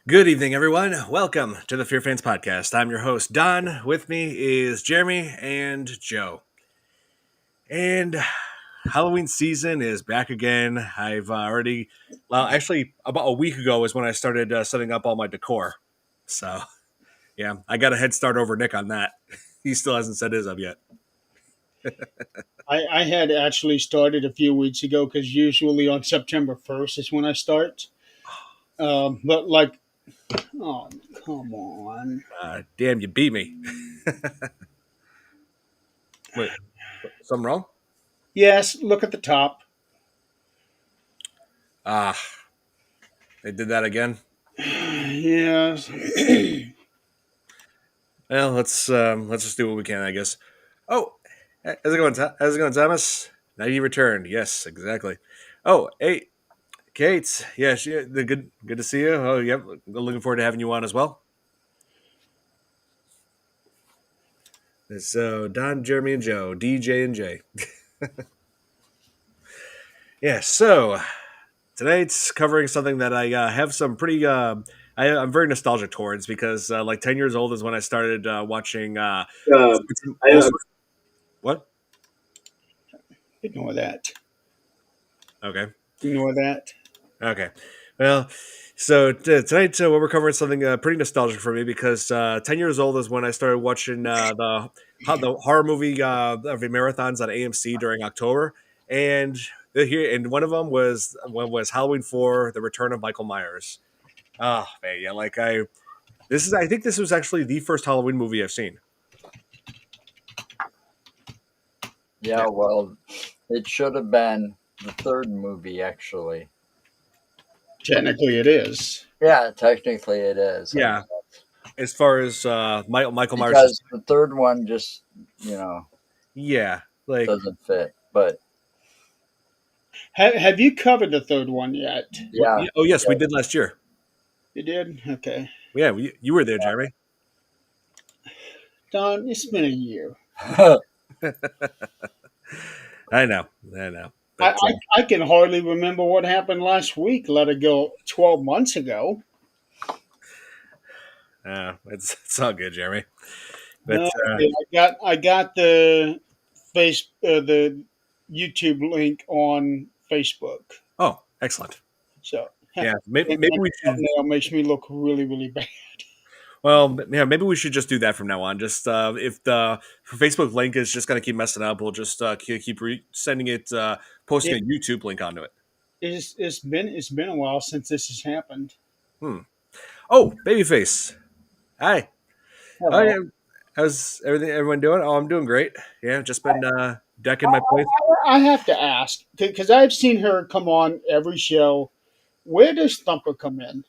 Good evening, everyone. Welcome to the FearFans podcast. I'm your host, Don. With me is Jeremy and Joe. And Halloween season is back again. I've actually, about a week ago is when I started setting up all my decor. So, yeah, I got a head start over Nick on that. He still hasn't set his up yet. I had actually started a few weeks ago because usually on September 1st is when I start. But like, oh, come on. Damn, you beat me. Wait, something wrong? Yes, look at the top. Ah, they did that again. Yes. Well, let's just do what we can, I guess. Oh, how's it going? How's it going, Thomas? Now you returned. Yes, exactly. Oh, hey, Kate. Yeah, the good to see you. Oh, yep. Looking forward to having you on as well. So Don, Jeremy, and Joe, DJ, and Jay. Yeah. So tonight's covering something that I have some pretty. I'm very nostalgic towards because like 10 years old is when I started watching. I What? ignore that. Okay. Ignore that. Okay. Well, so tonight what we're covering is something pretty nostalgic for me because 10 years old is when I started watching the horror movie of the marathons on AMC during October, and one of them was Halloween 4: The Return of Michael Myers. Oh man, yeah, I think this was actually the first Halloween movie I've seen. Yeah, Yeah, well, it should have been the third movie, actually. Technically, it is. Yeah, technically it is. yeah. As far as Michael Myers, Because the third one just, you know, yeah, like doesn't fit. But Have you covered the third one yet? yeah, oh yes, we yeah, did last year. You did? Okay. Yeah, you were there, Jeremy. Don, it's been a year. I know, I know. I, But I, I can hardly remember what happened last week, let it go 12 months ago. it's all good, Jeremy. But Okay, I got the YouTube link on Facebook. oh, excellent. So Yeah, and maybe the we should. thumbnail makes me look really, really bad. Well, yeah, maybe we should just do that from now on. Just if the Facebook link is just going to keep messing up, we'll just keep sending it, posting It, a YouTube link onto it. it's been a while since this has happened. Hmm. Oh, babyface. Hi. Oh Hello. yeah. How's everyone doing? Oh, I'm doing great. Yeah, just been decking my place. I have to ask because I've seen her come on every show. Where does Thumper come in?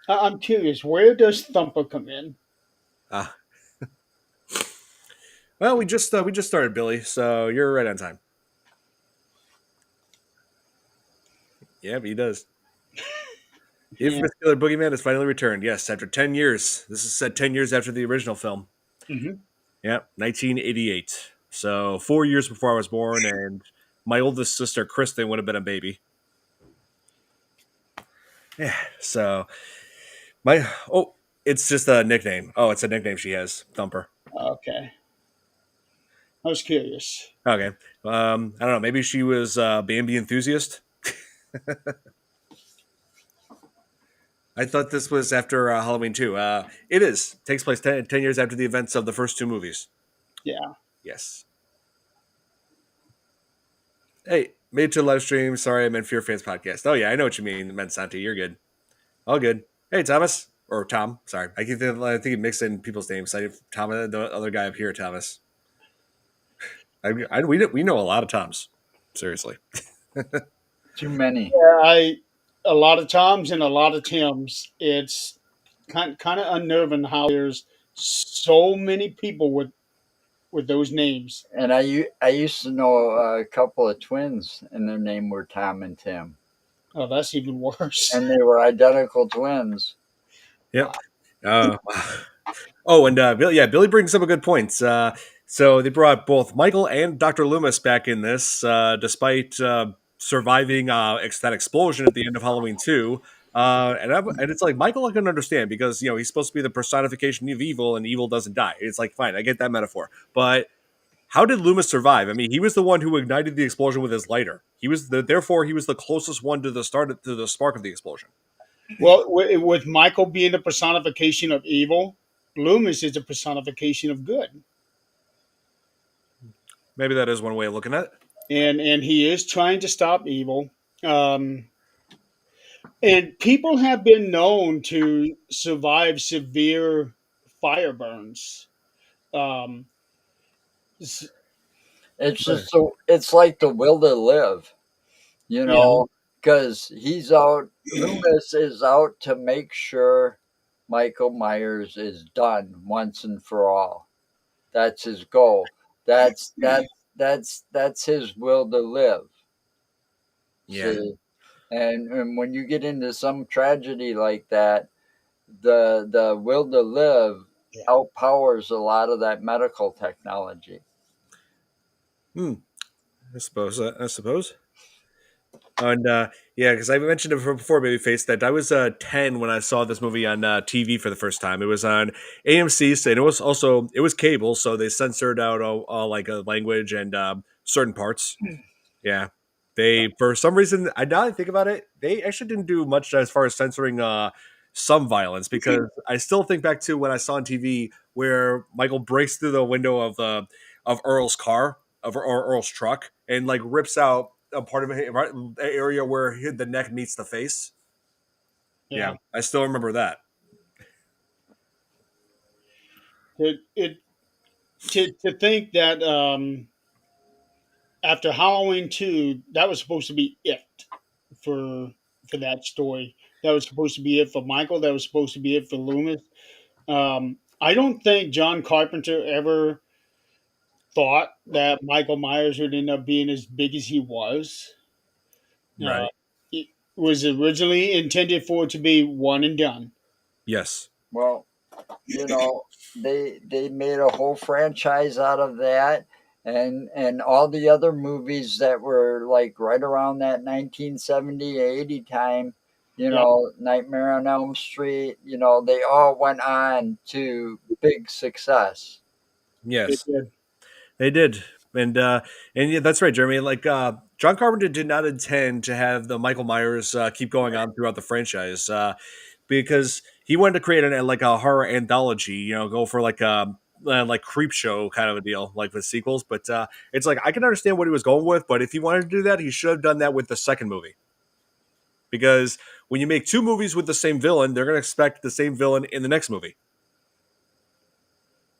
I'm curious. Where does Thumper come in? Uh, well, we just started, Billy, so you're right on time. Yeah, he does. The Yeah. infamous killer boogeyman has finally returned. Yes, after 10 years. This is set 10 years after the original film. Hmm. Yep, 1988. So 4 years before I was born, and my oldest sister, Kristen, would have been a baby. Yeah, so oh, it's just a nickname. Oh, it's a nickname she has, Thumper. Okay. I was curious. Okay. I don't know. Maybe she was Bambi enthusiast. I thought this was after Halloween 2. It is. Takes place 10 years after the events of the first two movies. Yeah. Yes. Hey, made it to the live stream. Sorry, I meant Fear Fans podcast. Oh yeah, I know what you mean, meant Santi. You're good. All good. Hey, Thomas or Tom. Sorry, I think mixing people's names. I Tom, the other guy up here, Thomas. We know a lot of Toms. Seriously. too many. Yeah, I a lot of times and a lot of Tims. It's kind of unnerving how there's so many people with those names. And I used to know a couple of twins, and their name were Tom and Tim, Oh, that's even worse. and they were identical twins. Yep. Uh, oh, and Billy brings up a good point. So they brought both Michael and Dr. Loomis back in this, despite surviving that explosion at the end of Halloween 2. And it's like Michael I can understand because he's supposed to be the personification of evil, and evil doesn't die. It's like fine, I get that metaphor, but how did Loomis survive? I mean, he was the one who ignited the explosion with his lighter. Therefore he was the closest one to the spark of the explosion. Well, with Michael being the personification of evil, Loomis is the personification of good, Maybe that is one way of looking at it. and he is trying to stop evil. Um, and people have been known to survive severe fire burns. Um, It's just so it's like the will to live, you yeah, know, because he's out. Loomis is out to make sure Michael Myers is done once and for all. That's his goal. That's his will to live. Yeah. See, and when you get into some tragedy like that, the will to live yeah. outpowers a lot of that medical technology. Hmm. I suppose. I suppose. And yeah, because I mentioned it before, Babyface, that I was 10 when I saw this movie on TV for the first time. It was on AMC, and it was cable, so they censored out all like language and certain parts. Yeah, they for some reason, I now that I think about it, they actually didn't do much as far as censoring some violence, because I still think back to when I saw on TV where Michael breaks through the window of Earl's car or Earl's truck and like rips out a part of it, right, area where the neck meets the face. Yeah, Yeah. I still remember that. It to think that after Halloween 2, that was supposed to be it for for that story. That was supposed to be it for Michael. That was supposed to be it for Loomis. I don't think John Carpenter ever thought that Michael Myers would end up being as big as he was. Uh, Right. it was originally intended for it to be one and done. Yes. Well, you know, they made a whole franchise out of that, and all the other movies that were like right around that 1970 80 time, Yeah, Nightmare on Elm Street, they all went on to big success. it Yes. did. They did, and yeah, that's right, Jeremy. Like John Carpenter did not intend to have the Michael Myers keep going on throughout the franchise, because he wanted to create like a horror anthology. Go for like creep show kind of a deal, like with sequels. But it's like I can understand what he was going with, but if he wanted to do that, he should have done that with the second movie. Because when you make two movies with the same villain, they're going to expect the same villain in the next movie.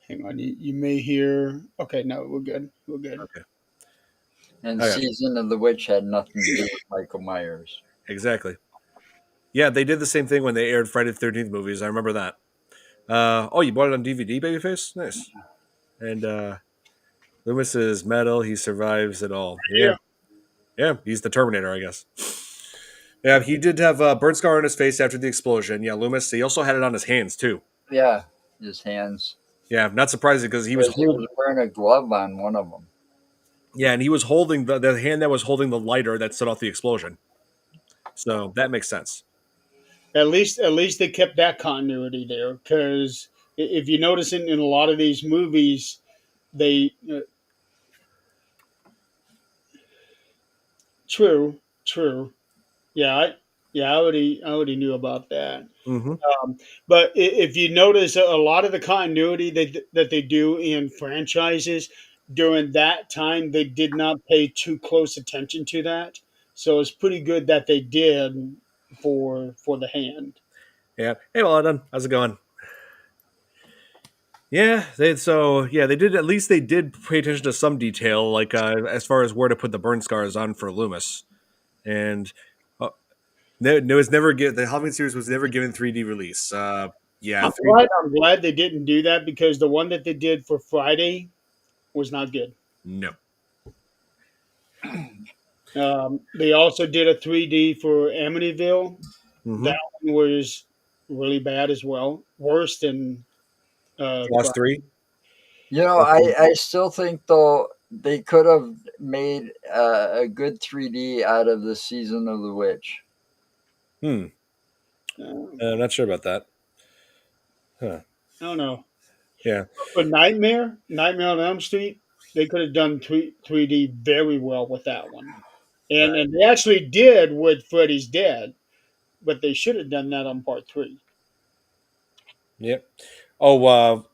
Hang on, you may hear. Okay, no, we're good. We're good. Okay. And Okay. Season of the Witch had nothing to do with Michael Myers. Exactly. Yeah, they did the same thing when they aired Friday the 13th movies. I remember that. Oh, you bought it on DVD, Babyface? Nice. And Loomis is metal. He survives it all. Yeah. Yeah, Yeah, he's the Terminator, I guess. Yeah, he did have a burn scar on his face after the explosion. Yeah, Loomis. He also had it on his hands, too. Yeah, his hands. Yeah, not surprising because he was Because he was holding. wearing a glove on one of them. Yeah, and he was holding the hand that was holding the lighter that set off the explosion. So that makes sense. at least they kept that continuity there because if you notice in a lot of these movies, they true, true. Yeah, I already knew about that. Mm-hmm. But if you notice a lot of the continuity that they do in franchises during that time, they did not pay too close attention to that. So it's pretty good that they did for the hand. Yeah. Hey, well done. How's it going? Yeah, they did at least they did pay attention to some detail, like as far as where to put the burn scars on for Loomis, and no, it was never the Halloween series was never given 3D release. Yeah, I'm three glad. I'm glad they didn't do that because the one that they did for Friday was not good. no. They also did a 3D for Amityville. Mm-hmm. That one was really bad as well, worse than Lost Friday. three. I still think though they could have made a good 3D out of the Season of the Witch. Hmm. I I'm not sure about that. Huh. don't know. Yeah. But Nightmare on Elm Street, they could have done 3D very well with that one. And they actually did with Freddy's Dead, but they should have done that on part three. Yep. Oh,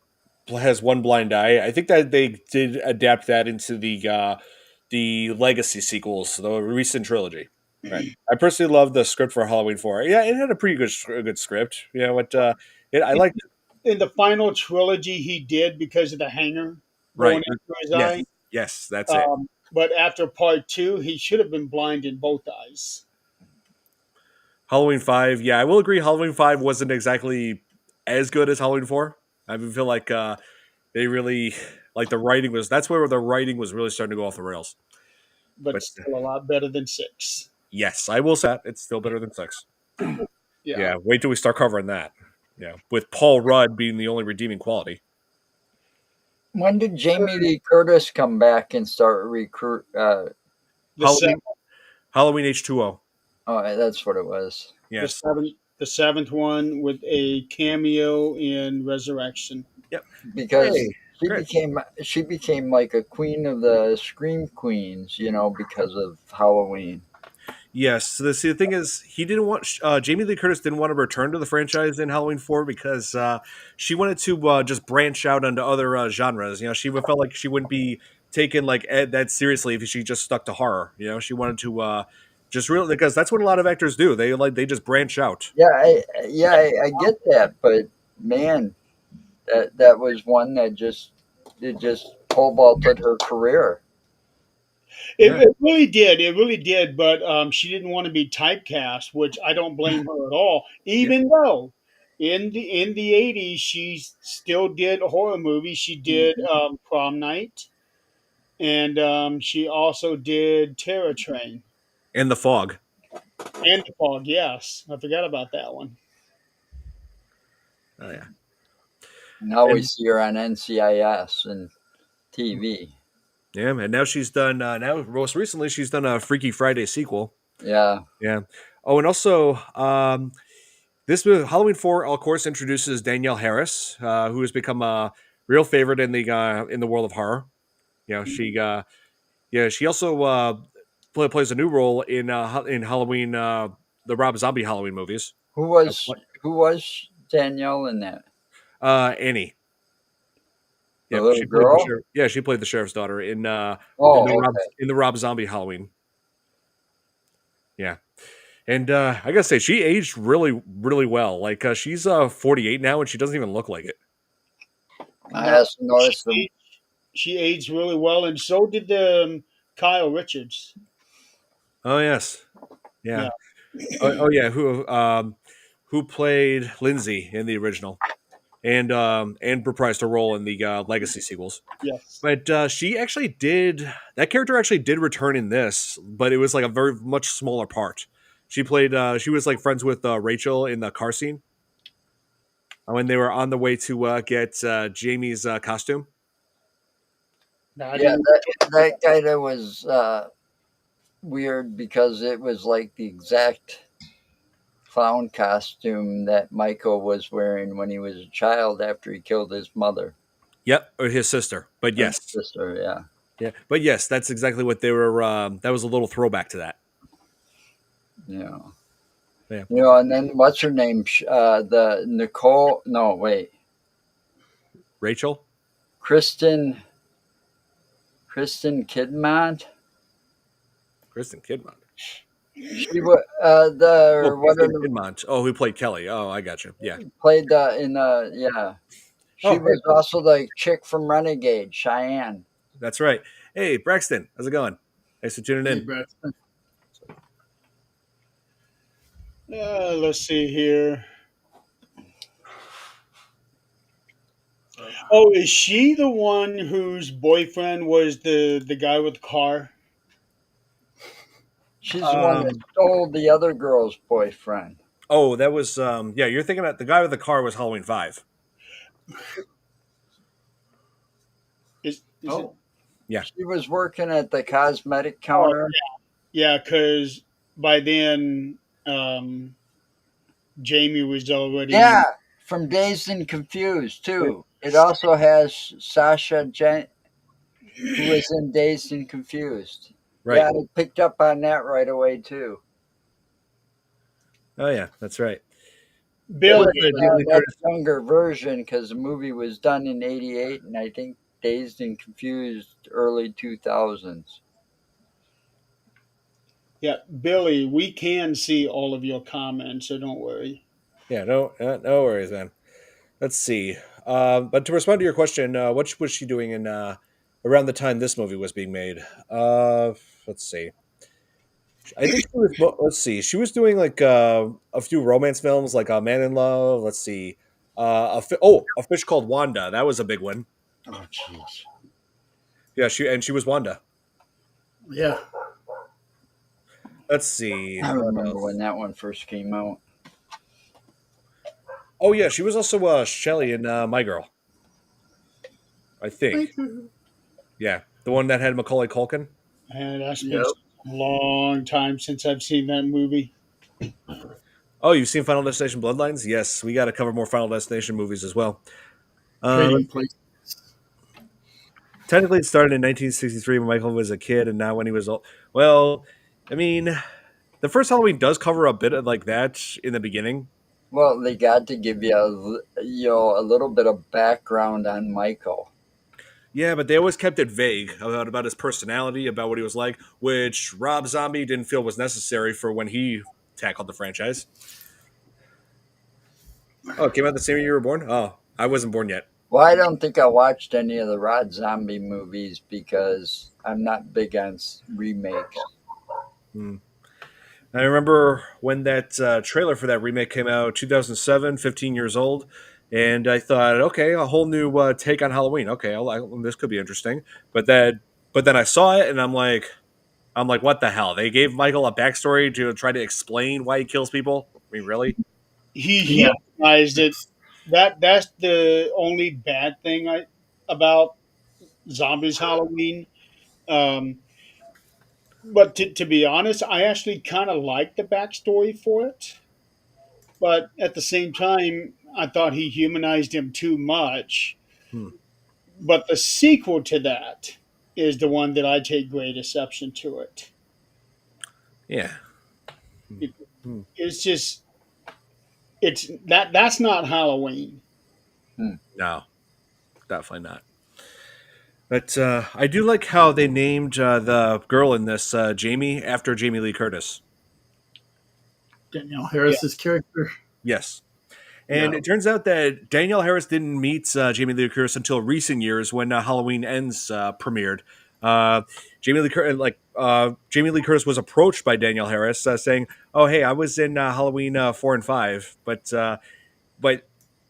has one blind eye. I think that they did adapt that into the legacy sequels, the recent trilogy. Right. I personally love the script for Halloween 4. Yeah, it had a pretty good script. You know what? I In, liked. in the final trilogy, he did because of the hanger Right. going into his eye. Yes. Yes, that's it. But after part two, he should have been blind in both eyes. Halloween 5. Yeah, I will agree. Halloween 5 wasn't exactly as good as Halloween 4. I feel like they really like the writing was. That's where the writing was really starting to go off the rails. But But still a lot better than six. yes, I will say that it's still better than 6. Yeah. Yeah, wait till we start covering that. Yeah, with Paul Rudd being the only redeeming quality. When did Jamie Lee Curtis come back and start recruit? The Halloween Halloween H2O. Oh, that's what it was. the Yes. seventh the seventh one with a cameo in Resurrection. Yep. Because Hey, great. she became like a queen of the scream queens, because of Halloween. Yes. So the thing is, he didn't want Jamie Lee Curtis didn't want to return to the franchise in Halloween 4 because she wanted to just branch out into other genres. You know, she felt like she wouldn't be taken like that seriously if she just stuck to horror. You know, she wanted to just really because that's what a lot of actors do. They just branch out. I get that, but man, that was one that just pole vaulted her career. Yeah. It really did. It really did. But she didn't want to be typecast, which I don't blame her at all. Yeah. Even though in the 80s she still did horror movies. She did Prom Night, and she also did Terror Train And the fog. and The Fog. Yes, I forgot about that one. Oh yeah. Now we And see her on NCIS and TV. yeah, and now she's done. Now most recently, she's done a Freaky Friday sequel. Yeah, Yeah. Oh, and also, this movie, Halloween 4, of course, introduces Danielle Harris, who has become a real favorite in the world of horror. You know, she also plays a new role in Halloween, the Rob Zombie Halloween movies. who Uh, was who was Danielle in that? Annie. The Yep, little she played the girl? sheriff. Yeah, she played the sheriff's daughter Oh, okay. In the Rob Zombie Halloween. Yeah. And I gotta say, she aged really, really well. Like she's 48 now, and she doesn't even look like it. I No, also she noticed them. aged, she aged really well, and so did Kyle Richards. Oh yes, yeah. Yeah. Oh yeah. Who played Lindsay in the original, and reprised her role in the Legacy sequels. Yes. But she actually did that character actually did return in this, but it was like a very much smaller part. She played. She was like friends with Rachel in the car scene when they were on the way to get Jamie's costume. No, I Yeah, didn't. that kind of was weird because it was like the exact clown costume that Michael was wearing when he was a child after he killed his mother Yep, or his sister. But or yes, sister. Yeah, yeah, but yes, that's exactly what they were. That was a little throwback to that. yeah. Yeah, And then what's her name? The Nicole. No, wait, Rachel, Kristen. Kristen Kidmont. Kristen Kidmont. She was Oh, what are Kristen the, Kidmont. Oh, who played Kelly? Oh, I got you. Yeah. played in the yeah. She Oh, was hey, also the chick from Renegade, Cheyenne. that's right. Hey, Braxton, how's it going? Thanks for tuning Hey, in. Brett. Let's see here. Oh, is she the one whose boyfriend was the guy with the car? She's the one that Um. stole the other girl's boyfriend. Oh, that was Yeah, you're thinking about the guy with the car was Halloween 5. Is it? Yeah. She was working at the cosmetic Oh, counter. yeah, because by then, um, Jamie was already. Yeah, from Dazed and Confused too. It also has Sasha Gent, who was in Dazed and Confused. Right. Yeah, I picked up on that right away too. Oh yeah, that's right. But Billy. Jamie Lee that's Curtis. a younger version because the movie was done in '88, and I think Dazed and Confused early 2000s. Yeah, Billy, we can see all of your comments, so don't worry. Yeah, no worries, man. Let's see. But to respond to your question, what was she doing in around the time this movie was being made? Let's see. I think she was. Let's see. She was doing like a few romance films, like Man in Love. Let's see. A Fish Called Wanda. That was a big one. Oh, jeez. Yeah, she was Wanda. Yeah. Let's see. I What remember when else? that one first came out. Oh yeah, she was also Shelly in My Girl. I think. Yeah, the one that had Macaulay Culkin. And that's been Yep. a long time since I've seen that movie. Oh, you've seen Final Destination Bloodlines? Yes, we got to cover more Final Destination movies as well. Trading Let's see. places. Technically, it started in 1963 when Michael was a kid, and now when he was old. Well, I mean, the first Halloween does cover a bit of like that in the beginning. Well, they got to give you a little bit of background on Michael. Yeah, but they always kept it vague about his personality, about what he was like, which Rob Zombie didn't feel was necessary for when he tackled the franchise. Oh, it came out the same year you were born? Oh, I wasn't born yet. Well, I don't think I watched any of the Rod Zombie movies because I'm not big on remakes. Hmm. I remember when that trailer for that remake came out, 2007, 15 years old, and I thought, okay, a whole new take on Halloween. Okay, this could be interesting. But then I saw it, and I'm like, what the hell? They gave Michael a backstory to try to explain why he kills people. I mean, really? He Yeah. humanized it. That's the only bad thing about Zombies Halloween. Um, but to be honest, I actually kind of like the backstory for it. But at the same time, I thought he humanized him too much. Hmm. But the sequel to that is the one that I take great exception to it. Yeah. It- Hmm. It's just that's not Halloween. Hmm. No, definitely not. But I do like how they named the girl in this Jamie after Jamie Lee Curtis. Danielle Yeah. Harris's character. Yes. And Yeah. it turns out that Danielle Harris didn't meet Jamie Lee Curtis until recent years when Halloween Ends premiered. Uh, Jamie Lee Curtis was approached by Danielle Harris saying, "Oh, hey, I was in Halloween 4 and 5, but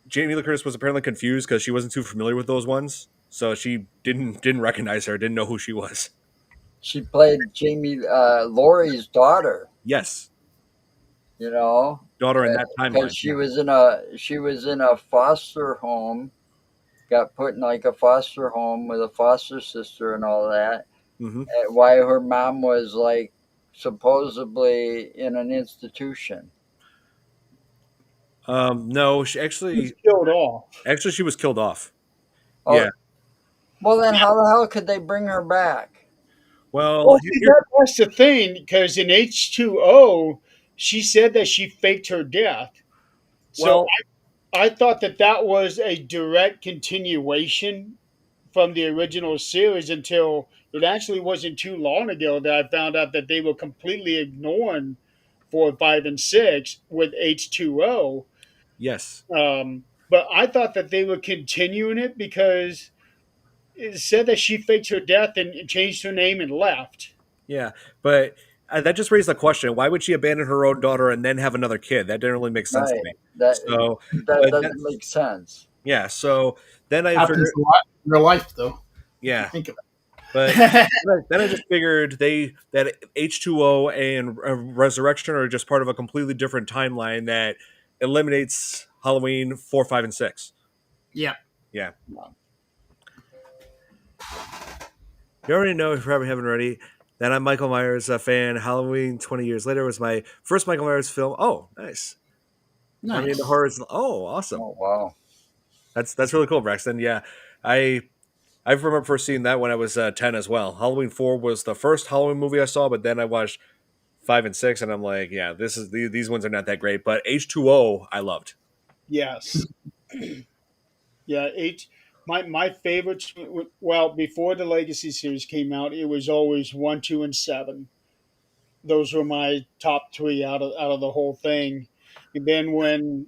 Jamie Lee Curtis was apparently confused because she wasn't too familiar with those ones, so she didn't recognize her, didn't know who she was." She played Jamie Laurie's daughter. Yes, You know, daughter in that because timeline. Yeah. she was in a foster home, got put in like a foster home with a foster sister and all that. Hmm. Why her mom was like supposedly in an institution. No, He was killed off. actually she was killed off. Oh, Yeah. well then how the hell could they bring her back? Well, Well, see, that's the thing, because in H2O, she said that she faked her death. So well, I thought that that was a direct continuation from the original series until it actually wasn't too long ago that I found out that they were completely ignoring 4, 5, and 6 with H2O. yes. But I thought that they were continuing it because it said that she faked her death and changed her name and left. Yeah, but that just raised the question: why would she abandon her own daughter and then have another kid? That didn't really make sense to Right. me. That So, that but doesn't that's make sense. yeah. So then I Happens figured, a lot in real life, though. If you yeah. think of But it. then I just figured that H2O and Resurrection are just part of a completely different timeline that eliminates Halloween 4, 5, and 6. Yeah. Yeah, you already know if you probably haven't already that I'm Michael Myers a fan. Halloween 20 years later was my first Michael Myers film. Oh, nice. Halloween the Nice. horror is awesome. Oh wow. That's really cool, Braxton. Yeah, I I remember first seeing that when I was 10 as well. Halloween 4 was the first Halloween movie I saw, but then I watched 5 and 6, and I'm like, yeah, these ones are not that great. But H2O, I loved. Yes. Yeah, my favorites. Well, before the Legacy series came out, it was always 1, 2, and 7. Those were my top three out of the whole thing. And then when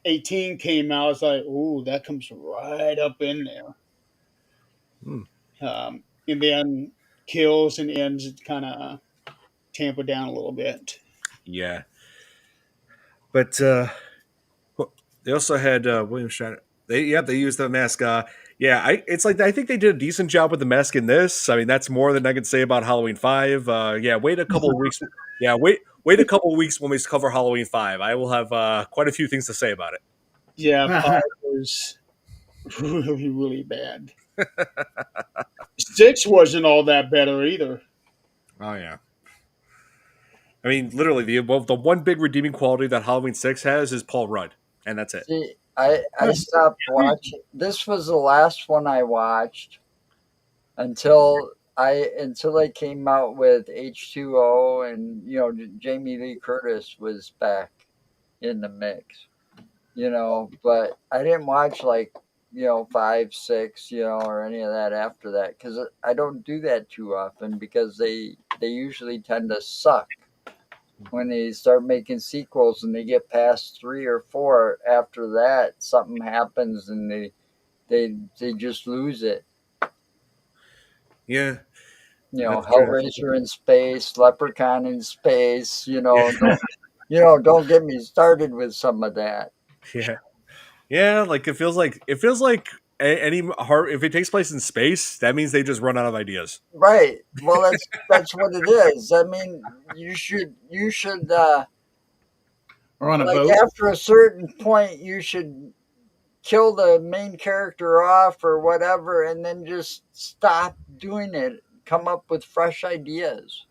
18 came out, it's like, ooh, that comes right up in there. Hmm. And then kills and ends, it kind of tamper down a little bit. Yeah, but they also had William Shatner. They used the mask. Yeah, it's like I think they did a decent job with the mask in this. I mean, that's more than I could say about Halloween 5. Yeah, wait a couple of weeks. Yeah, wait a couple of weeks when we cover Halloween 5. I will have quite a few things to say about it. Yeah, 5 was really, really bad. 6 wasn't all that better either. Oh yeah. I mean, literally, the one big redeeming quality that Halloween 6 has is Paul Rudd, and that's it. See, I stopped watching. This was the last one I watched until they came out with H2O, and Jamie Lee Curtis was back in the mix. But I didn't watch like 5, 6, or any of that after that, because I don't do that too often, because they usually tend to suck when they start making sequels, and they get past 3 or 4. After that, something happens and they just lose it. Yeah, that's true. Hellraiser in space, Leprechaun in space. Don't get me started with some of that. Yeah, yeah. Like it feels like any horror. If it takes place in space, that means they just run out of ideas. Right. Well, that's what it is. I mean, you should Or on a like, boat. after a certain point, you should kill the main character off or whatever, and then just stop doing it. Come up with fresh ideas.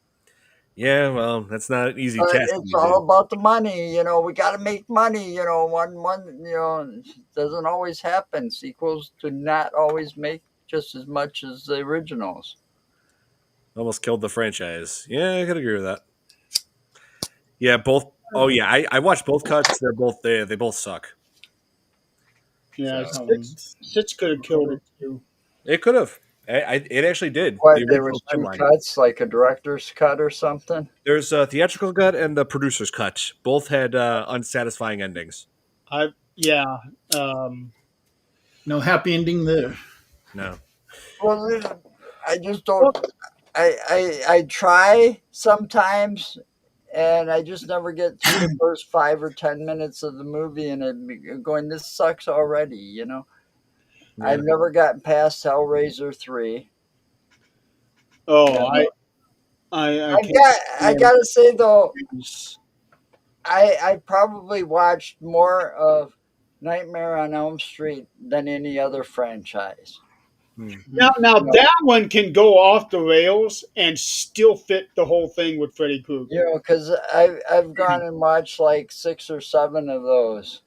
Yeah, well, that's not an easy But task it's these days. all about the money. We got to make money. One. Doesn't always happen. Sequels do not always make just as much as the originals. Almost killed the franchise. Yeah, I could agree with that. Yeah, both. Oh yeah, I watched both cuts. They both suck. Yeah, So six could have killed it too. it could have. It actually did. What, The there original was two timeline. cuts, like a director's cut or something? There's a theatrical cut and the producer's cut. Both had unsatisfying endings. Yeah. No happy ending there. No. Well, I just don't. I try sometimes, and I just never get through the first 5 or 10 minutes of the movie, and I'm going, this sucks already. Yeah. I've never gotten past Hellraiser 3. Oh, Yeah. I can't. I gotta say though, I probably watched more of Nightmare on Elm Street than any other franchise. Now that one can go off the rails and still fit the whole thing with Freddy Krueger. Because I've gone and watched like 6 or 7 of those.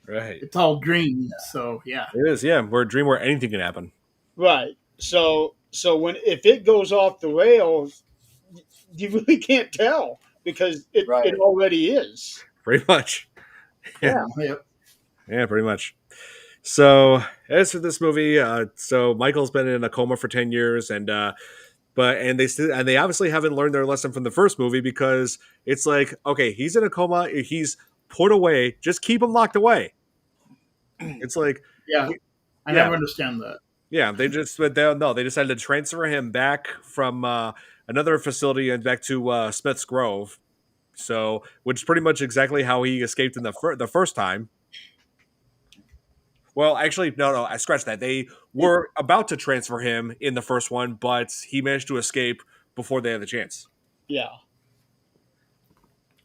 Right. It's all green, so yeah. It is. Yeah, we're a dream where anything can happen. Right. So if it goes off the rails, you really can't tell because it already is. Pretty much. Yeah. Yep. Yeah, pretty much. So as for this movie, so Michael's been in a coma for 10 years, and they obviously haven't learned their lesson from the first movie, because it's like, okay, he's in a coma, he's put away, just keep him locked away. It's like, Yeah. I never understand that. Yeah, they decided to transfer him back from another facility and back to Smith's Grove. So, which is pretty much exactly how he escaped in the first time. Well, actually, no, I scratched that. They were about to transfer him in the first one, but he managed to escape before they had the chance. Yeah.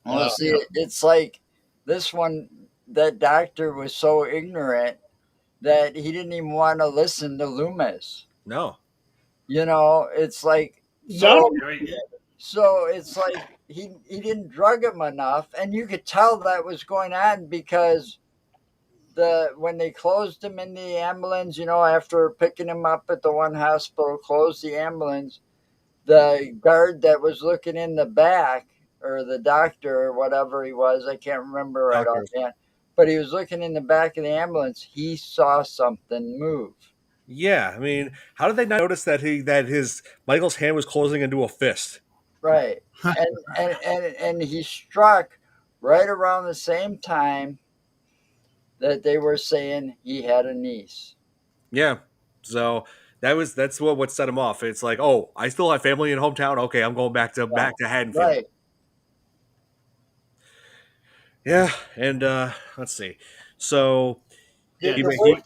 Well, see, it's like this one, that doctor was so ignorant that he didn't even want to listen to Loomis. No. It's like, so it's like, he didn't drug him enough, and you could tell that was going on because when they closed him in the ambulance, after picking him up at the one hospital, closed the ambulance, the guard that was looking in the back, or the doctor or whatever he was, I can't remember right Doctors. offhand, but he was looking in the back of the ambulance. He saw something move. Yeah, I mean, how did they not notice that his Michael's hand was closing into a fist? Right. And he struck right around the same time that they were saying he had a niece. Yeah. So that's what set him off. It's like, oh, I still have family in hometown. Okay, I'm going Yeah. back to Haddonfield. Right. Yeah, and let's see. So The, Yeah, he, the he way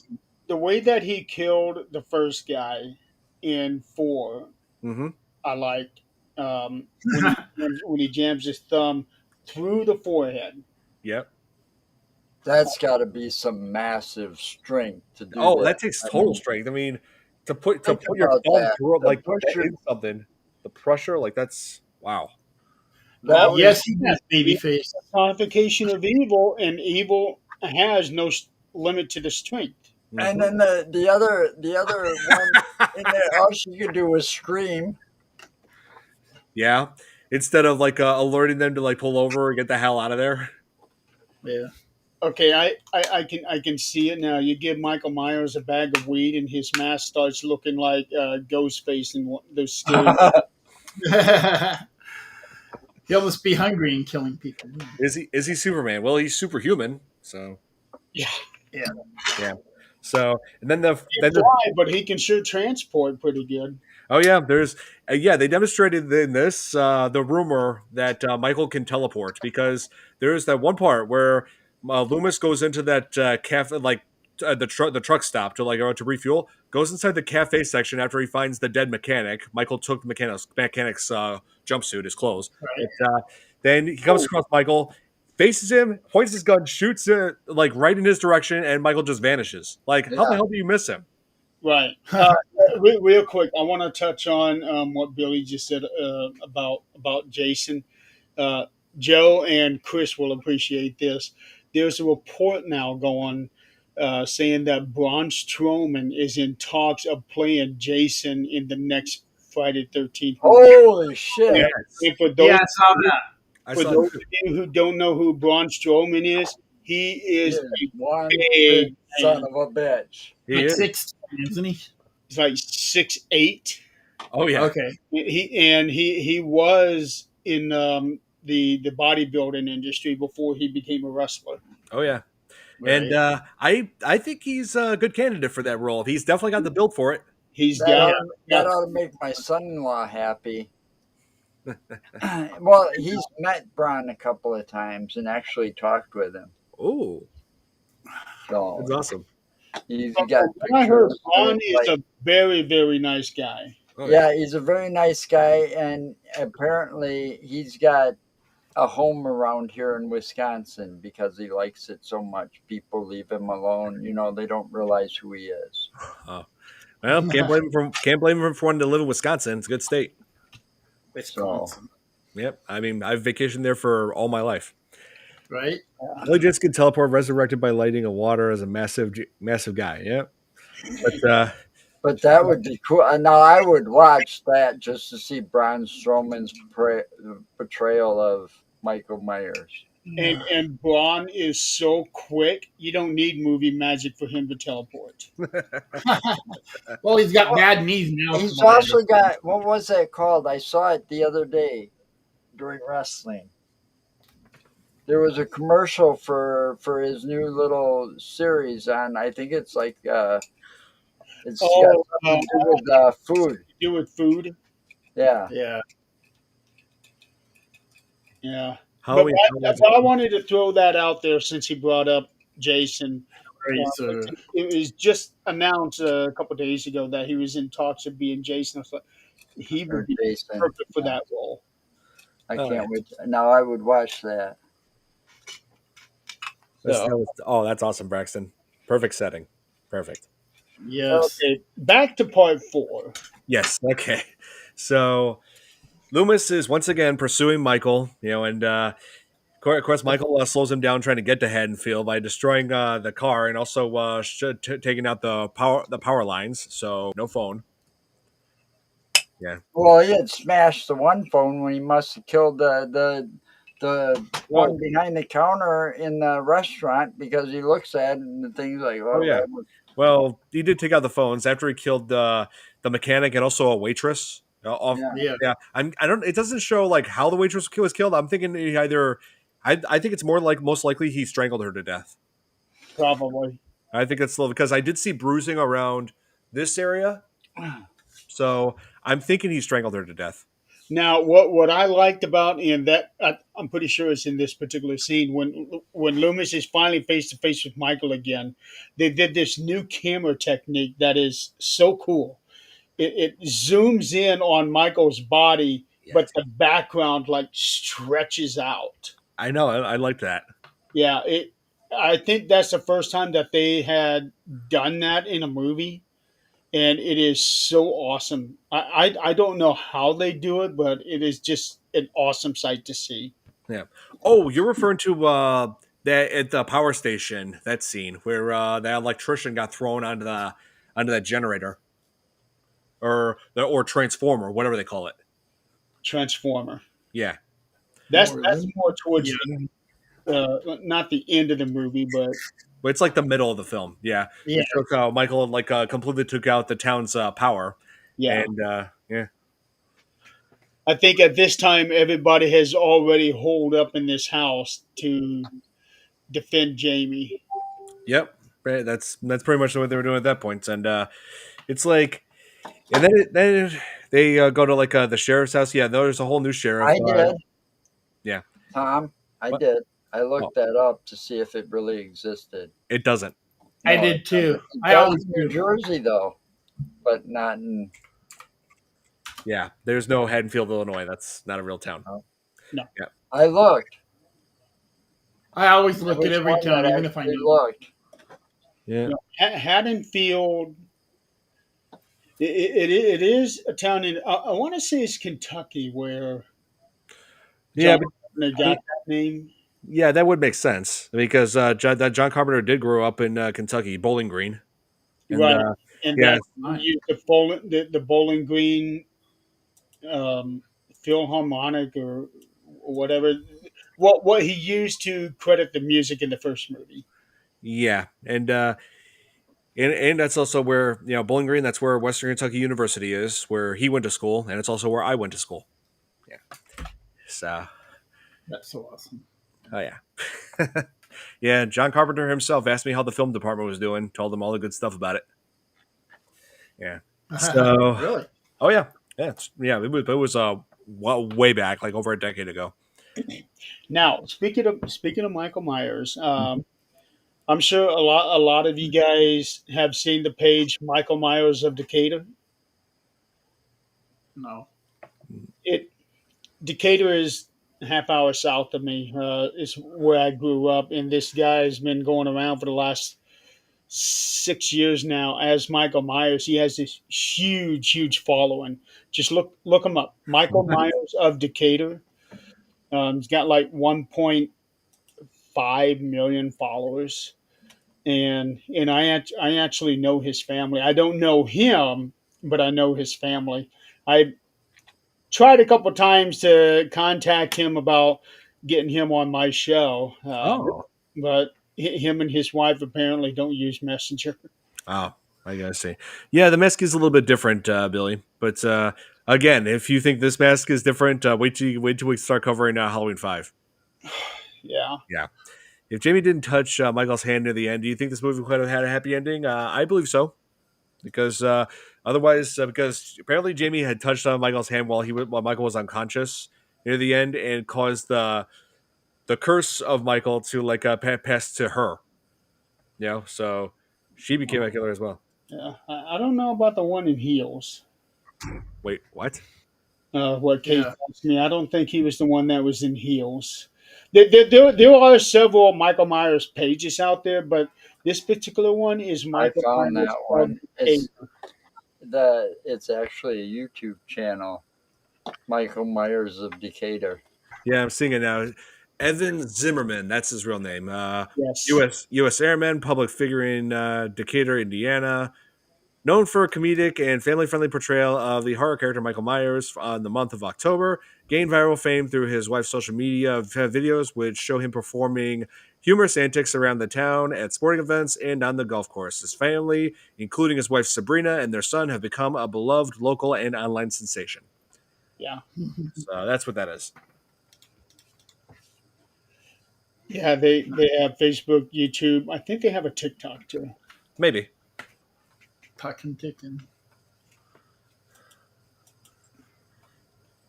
the way that he killed the first guy in 4, hmm I liked when he jams his thumb through the forehead. yep. That's got to be some massive strength to do Oh, that. that takes I total mean, strength. I mean, to think put your about thumb that. through it The like that pressure, in something, the pressure, like that's wow. that Well, was, yes, he yeah, is babyface. personification of evil, and evil has no limit to the strength. and Mhm. then the other one in there, all she could do was scream. Yeah. Instead of like alerting them to like pull over and get the hell out of there. Yeah. Okay, I can see it now. You give Michael Myers a bag of weed, and his mask starts looking like Ghostface and those scary. He'll just be hungry and killing people. Is he Superman? Well, he's superhuman. So Yeah, Yeah. yeah. So and he then can fly, but he can sure transport pretty good. oh yeah, there's yeah, they demonstrated in this the rumor that Michael can teleport because there's that one part where Loomis goes into that cafe like the truck stop to to refuel, goes inside the cafe section after he finds the dead mechanic. Michael took the mechanic's jumpsuit, his clothes. Right. But, then he comes Oh, across Michael, faces him, points his gun, shoots it like right in his direction, and Michael just vanishes. Like, how the Yeah, hell do you miss him? right. Real quick, I want to touch on what Billy just said about Jason. Uh, Joe and Chris will appreciate this. There's a report now going saying that Braun Strowman is in talks of playing Jason in the next Friday 13th movie. holy shit. And, Yes, and Yeah, I saw that. I for saw those that too. of you who don't know who Braun Strowman is, he He is is a one big big son man. of a bitch. He Like is. 16, isn't he? He's like 6'8". Oh yeah. Okay. He was in the bodybuilding industry before he became a wrestler. Oh yeah. And Right. I think he's a good candidate for that role. He's definitely got the build for it. He's That got ought Yeah. to, that got ought to make my son-in-law happy. Well, he's met Braun a couple of times and actually talked with him. Oh, So that's awesome. he's from got what I heard, pictures Braun of is a very nice guy. Oh yeah. yeah, he's a very nice guy, and apparently he's got a home around here in Wisconsin because he likes it so much. People leave him alone. They don't realize who he is. Oh. Well, can't blame him for wanting to live in Wisconsin. It's a good state. So Wisconsin. Yep. I mean, I've vacationed there for all my life. Right? Billy just can teleport resurrected by lighting of water as a massive guy. Yep. But but that would be cool. Now I would watch that just to see Braun Strowman's portrayal of Michael Myers. And Braun is so quick, you don't need movie magic for him to teleport. Well, he's got bad knees now. He's from what I also understand. got, what was that called? I saw it the other day during wrestling. There was a commercial for his new little series on. I think it's like it's got Oh, something to do with food. do with food. Yeah, Yeah. Yeah. But Halloween. I wanted to throw that out there since he brought up Jason. Right. So, It was just announced a couple days ago that he was in talks of being Jason. I was like, he or would be Jason. perfect for Yeah. that role. I Oh, can't wait. Now I would watch that. That's awesome, Braxton. Perfect setting. Perfect. yes. Okay, back to part 4. Yes. Okay. So Loomis is once again pursuing Michael, and of course, Michael slows him down trying to get to Haddonfield by destroying the car and also taking out the power lines. So no phone. Yeah. Well, he had smashed the one phone when he must have killed the Well, one behind the counter in the restaurant because he looks at it and the thing's like, Oh oh, yeah. that was Well, he did take out the phones after he killed the mechanic and also a waitress. yeah. Yeah. Yeah. I don't. It doesn't show like how the waitress was killed. I'm thinking he either. I think it's more like most likely he strangled her to death. probably. I think it's because I did see bruising around this area, so I'm thinking he strangled her to death. Now, what I liked about in that, I'm pretty sure it's in this particular scene when Loomis is finally face to face with Michael again. They did this new camera technique that is so cool. It zooms in on Michael's body, but Yes. the background like stretches out. I know. I like that. Yeah, it. I think that's the first time that they had done that in a movie, and it is so awesome. I don't know how they do it, but it is just an awesome sight to see. Yeah. Oh, you're referring to that at the power station, that scene where the electrician got thrown onto that generator or transformer, whatever they call it. Transformer. Yeah. That's Oh, that's really? more towards Yeah. not the end of the movie, but But it's like the middle of the film. Yeah. Yeah. It shows how Michael completely took out the town's power. yeah, And yeah. I think at this time everybody has already holed up in this house to defend Jamie. Yep. Right. That's pretty much what they were doing at that point. And it's like and then they go to like the sheriff's house. Yeah, there's a whole new sheriff. I did, Yeah. Tom. I What? did. I Oh, looked that up to see if it really existed. it doesn't. I No, did too. it I does always in New do. Jersey though, but not in. Yeah. There's no Haddonfield, Illinois. That's not a real town. No. No, Yeah. I looked. I always There look at was every one that town, even if I actually know. looked. Yeah. Haddonfield. It is a town in I want to say it's Kentucky where Yeah, John but Carpenter got that name. yeah, that would make sense because John Carpenter did grow up in Kentucky, Bowling Green, and Right, and yeah, that Nice. used the Bowling Green um, Philharmonic or whatever. What he used to credit the music in the first movie. yeah, and that's also where Bowling Green. That's where Western Kentucky University is, where he went to school, and it's also where I went to school. Yeah, so That's so awesome. oh yeah, yeah. John Carpenter himself asked me how the film department was doing. Told him all the good stuff about it. Yeah. So Really? oh yeah, yeah, it was way back, like over a decade ago. Now, speaking of Michael Myers, I'm sure a lot of you guys have seen the page Michael Myers of Decatur. No. It Decatur is a half hour south of me. It's where I grew up, and this guy's been going around for the last 6 years now as Michael Myers. He has this huge following. Just look him up. Michael Myers of Decatur. He's got like 1.5 million followers, and I actually know his family. I don't know him, but I know his family. I tried a couple times to contact him about getting him on my show, Oh, but him and his wife apparently don't use Messenger. oh, I gotta say, yeah, the mask is a little bit different, Billy. But again, if you think this mask is different, wait till we start covering Halloween 5. Yeah. Yeah, if Jamie didn't touch Michael's hand near the end, do you think this movie could have had a happy ending? I believe so, because otherwise, because apparently Jamie had touched on Michael's hand while Michael was unconscious near the end, and caused the curse of Michael to like pass to her. So she became a killer as well. Yeah. I don't know about the one in heels. Wait, what? What Kate Yeah. asked me. I don't think he was the one that was in heels. There are several Michael Myers pages out there, but this particular one is I Michael found Myers that of one. Decatur. It's actually a YouTube channel. Michael Myers of Decatur. Yeah, I'm seeing it now. Evan Zimmerman, that's his real name. Yes. U.S. Airman, public figure in Decatur, Indiana. Known for a comedic and family friendly portrayal of the horror character Michael Myers on the month of October, gained viral fame through his wife's social media videos, which show him performing humorous antics around the town at sporting events and on the golf course. His family, including his wife Sabrina and their son, have become a beloved local and online sensation. Yeah. So that's what that is. Yeah, they have Facebook, YouTube. I think they have a TikTok too. Maybe. Talking ticking.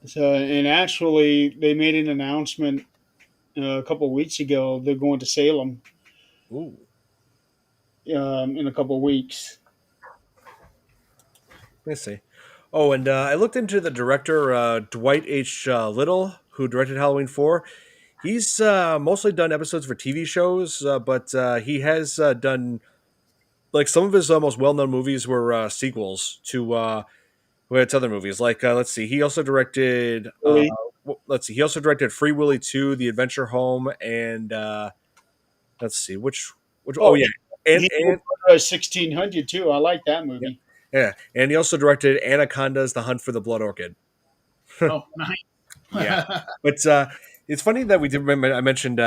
So, and actually, they made an announcement a couple of weeks ago. They're going to Salem Ooh. in a couple of weeks. Let me see. Oh, and I looked into the director, Dwight H. Little, who directed Halloween 4. He's mostly done episodes for TV shows, but he has done, like, some of his most well-known movies were sequels to other movies. Like, let's see, he also directed, Really? he also directed Free Willy 2, The Adventure Home, and let's see, oh Oh, yeah, he did and 1600 too. I like that yeah, movie. yeah, and he also directed Anaconda's The Hunt for the Blood Orchid. Oh, nice. Yeah, but it's funny that we did. I mentioned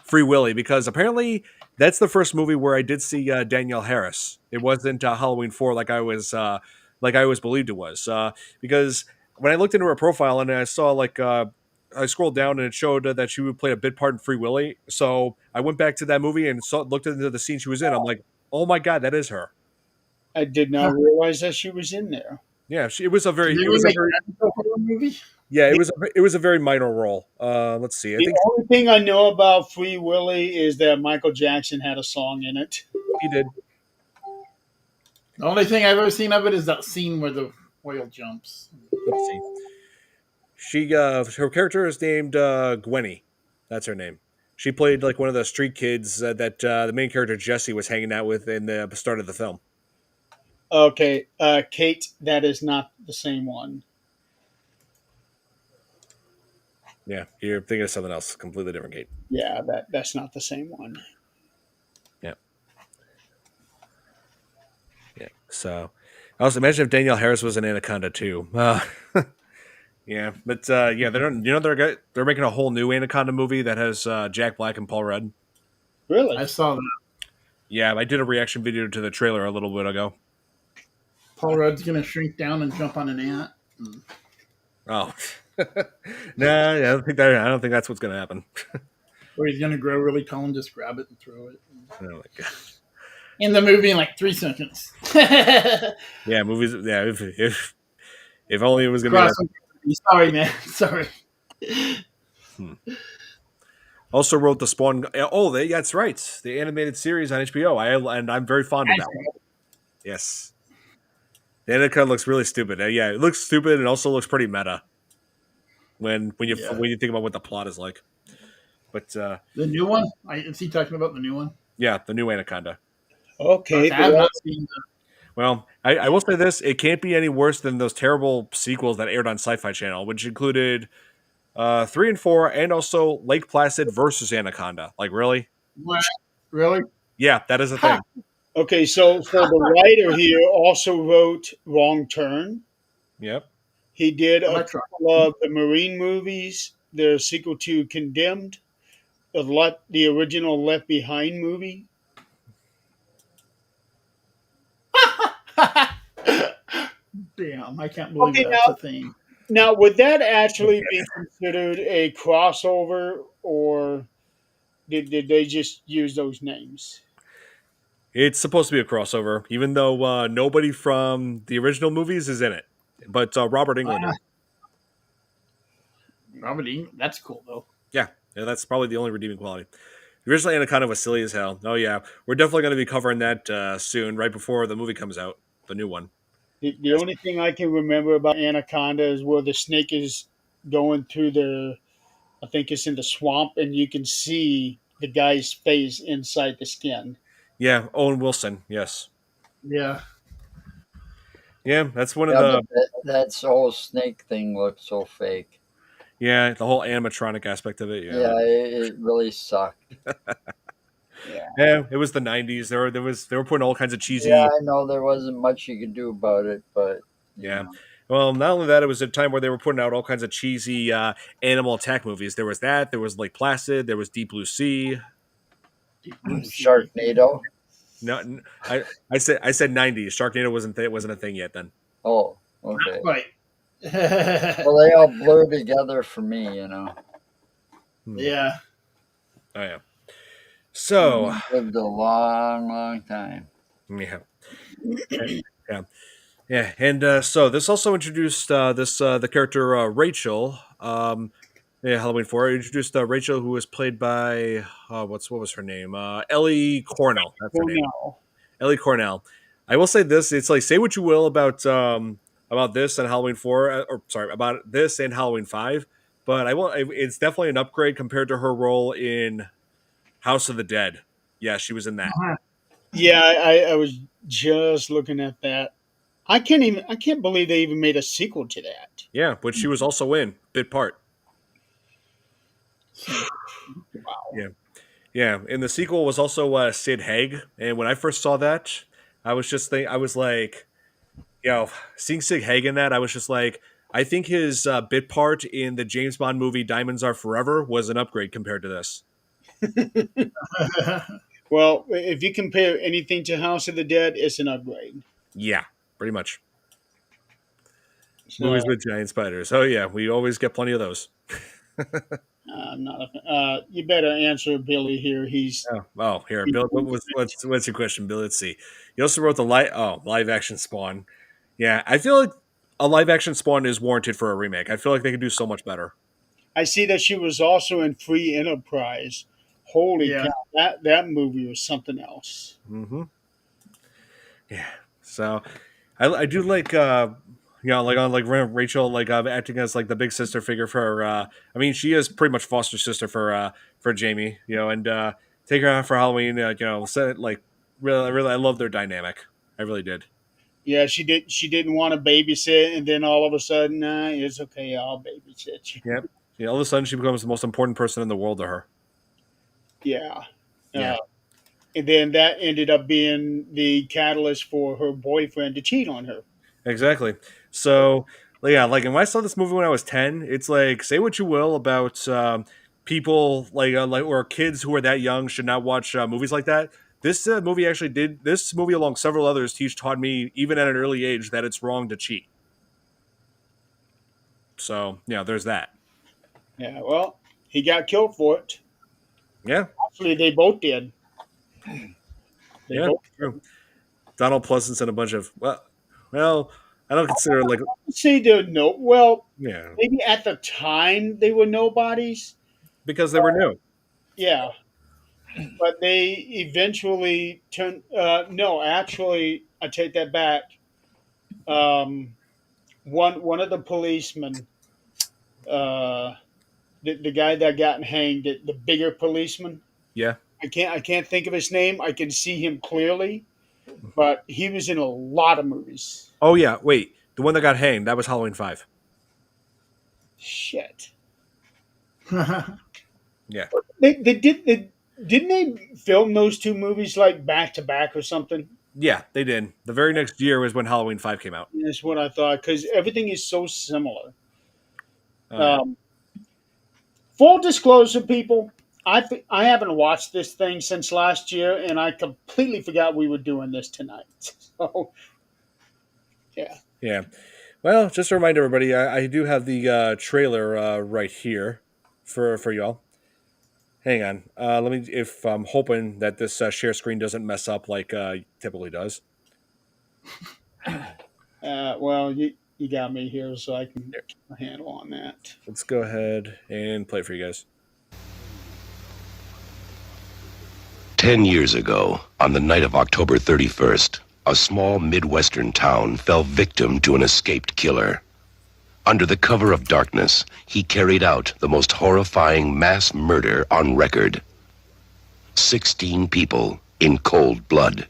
Free Willy because apparently that's the first movie where I did see Danielle Harris. It wasn't Halloween 4 like I always believed it was. Because when I looked into her profile and I saw I scrolled down and it showed that she would play a bit part in Free Willy. So I went back to that movie and looked into the scene she was in. I'm like, oh my god, that is her. I did not realize that she was in there. Yeah, it was a Did very, they it was a make very, that into a horror movie? yeah, The, it was a very minor role. Let's see, I the think only thing I know about Free Willy is that Michael Jackson had a song in it. he did. The only thing I've ever seen of it is that scene where the whale jumps. Let's see. Her character is named Gwenny. That's her name. She played like one of the street kids that the main character Jesse was hanging out with in the start of the film. Okay, Kate, that is not the same one. Yeah, you're thinking of something else, completely different Kate. Yeah, that's not the same one. Yeah, yeah. So, I also imagine if Danielle Harris was an Anaconda too. Yeah, but yeah, they don't. They're making a whole new Anaconda movie that has Jack Black and Paul Rudd. Really? I saw that. Yeah, I did a reaction video to the trailer a little bit ago. Paul Rudd's gonna shrink down and jump on an ant. Oh, nah, I don't think that. I don't think that's what's going to happen. Or he's gonna grow really tall and just grab it and throw it. Oh my god. In the movie in like 3 seconds. Yeah, movies. Yeah, if only it was going to be like. Sorry, man. Sorry. Also wrote the Spawn. Oh, that's right. The animated series on HBO. I'm very fond of that one. Yes. The Anaconda looks really stupid. Yeah, it looks stupid and also looks pretty meta when you think about what the plot is like. But The new one? Is he talking about the new one? yeah, the new Anaconda. Okay. I have not seen the. Well, I will say this: it can't be any worse than those terrible sequels that aired on Sci-Fi Channel, which included 3 and 4, and also Lake Placid versus Anaconda. Like, really? What? Really? Yeah, that is a thing. Okay, so the writer here also wrote Wrong Turn. Yep. He did a Electron. couple of the Marine movies, the sequel to Condemned, the original Left Behind movie. Damn, I can't believe Okay, that's a thing. Now, would that actually be considered a crossover, or did they just use those names? It's supposed to be a crossover, even though nobody from the original movies is in it. But Robert England is. Robert England, that's cool though. Yeah, that's probably the only redeeming quality. The original Anaconda was silly as hell. Oh, yeah. We're definitely going to be covering that soon, right before the movie comes out, the new one. The only thing I can remember about Anaconda is where the snake is going through I think it's in the swamp, and you can see the guy's face inside the skin. Yeah, Owen Wilson, yes. Yeah. Yeah, that's one of Yeah, the but that whole snake thing looked so fake. the whole animatronic aspect of it. Yeah, Yeah, it really sucked. Yeah. yeah, it was the '90s. They were putting all kinds of Yeah, cheesy. I know there wasn't much you could do about it, but you Yeah. know. Well, not only that, it was a time where they were putting out all kinds of cheesy animal attack movies. There was that. There was Lake Placid. There was Deep Blue Sea. Deep Blue Sea. Sharknado. No, I said '90s. Sharknado wasn't a thing yet then. Oh, okay. Right. Well, they all blur together for me, you know. Yeah. Oh yeah. And So we lived a long, long time. yeah, yeah, yeah, and so this also introduced the character Rachel. Yeah, Halloween 4 introduced Rachel, who was played by what was her name? Ellie Cornell. That's her Well, name. no. Ellie Cornell. I will say this: it's like say what you will about this and Halloween 4, or sorry, about this and Halloween 5, but it's definitely an upgrade compared to her role in House of the Dead. Yeah, she was in that. Yeah, I was just looking at that. I can't believe they even made a sequel to that. Yeah, but she was also in bit part. Wow. Yeah, yeah. And the sequel was also Sid Haig. And when I first saw that, I was like, seeing Sid Haig in that, I was just like, I think his bit part in the James Bond movie Diamonds Are Forever was an upgrade compared to this. Well, if you compare anything to House of the Dead, it's an upgrade. Yeah, pretty much. So Movies with giant spiders. Oh yeah, we always get plenty of those. I'm not. You better answer Billy here. Here, Bill. What's your question, Bill? Let's see. You also wrote the live action Spawn. Yeah, I feel like a live action Spawn is warranted for a remake. I feel like they could do so much better. I see that she was also in Free Enterprise. Holy Yeah. cow! That movie was something else. Mm-hmm. Yeah. So, I do like like Rachel acting as like the big sister figure for I mean she is pretty much foster sister for Jamie, and take her out for Halloween, set like really I love their dynamic. I really did. Yeah, she did. She didn't want to babysit, and then all of a sudden, it's okay. I'll babysit you. Yep. Yeah, all of a sudden she becomes the most important person in the world to her. Yeah. Yeah. And then that ended up being the catalyst for her boyfriend to cheat on her. Exactly. So yeah, like and when I saw this movie when I was 10, it's like say what you will about people like or kids who are that young should not watch movies like that. This movie along several others taught me even at an early age that it's wrong to cheat. So yeah, there's that. Yeah. Well, he got killed for it. Yeah, Actually, they both did. They yeah, both. true. Donald Pleasence and a bunch of I don't consider like See, they're no. Well, yeah maybe at the time they were nobodies. because they were new. Yeah, but they eventually turned. No, actually, I take that back. Um, one of the policemen, uh, the guy that got hanged, the bigger policeman. Yeah. I can't think of his name. I can see him clearly, but he was in a lot of movies. Oh yeah. Wait, the one that got hanged that was Halloween 5. Shit. Yeah. Didn't they film those two movies like back to back or something? Yeah, they did. The very next year was when Halloween 5 came out. That's what I thought because everything is so similar. Yeah. Um, full disclosure, people, I haven't watched this thing since last year, and I completely forgot we were doing this tonight. So, yeah. Yeah. Well, just to remind everybody, I do have the trailer right here for y'all. Hang on. Let me. If I'm hoping that this share screen doesn't mess up like typically does. Well, you got me here, so I can get a handle on that. Let's go ahead and play it for you guys. 10 years ago, on the night of October 31st, a small Midwestern town fell victim to an escaped killer. Under the cover of darkness, he carried out the most horrifying mass murder on record. 16 people in cold blood.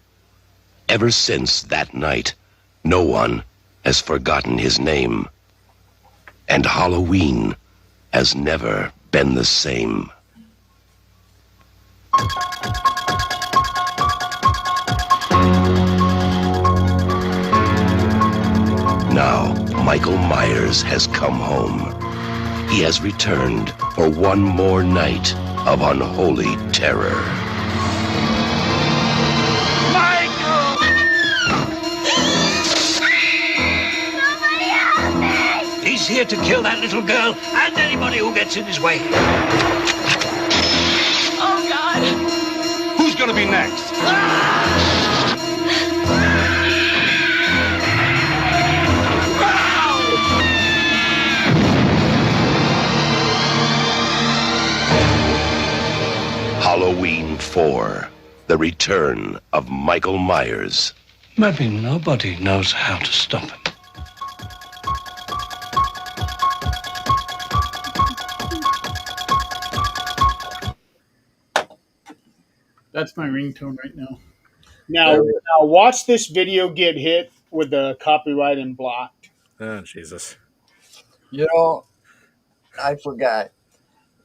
Ever since that night, no one has forgotten his name. And Halloween has never been the same. Now, Michael Myers has come home. He has returned for one more night of unholy terror. Michael! Somebody help me! He's here to kill that little girl and anybody who gets in his way. Oh, God! Who's gonna be next? Halloween 4, The Return of Michael Myers. Maybe nobody knows how to stop him. That's my ringtone right now. Now watch this video get hit with the copyright and blocked. Oh, Jesus. You know, I forgot.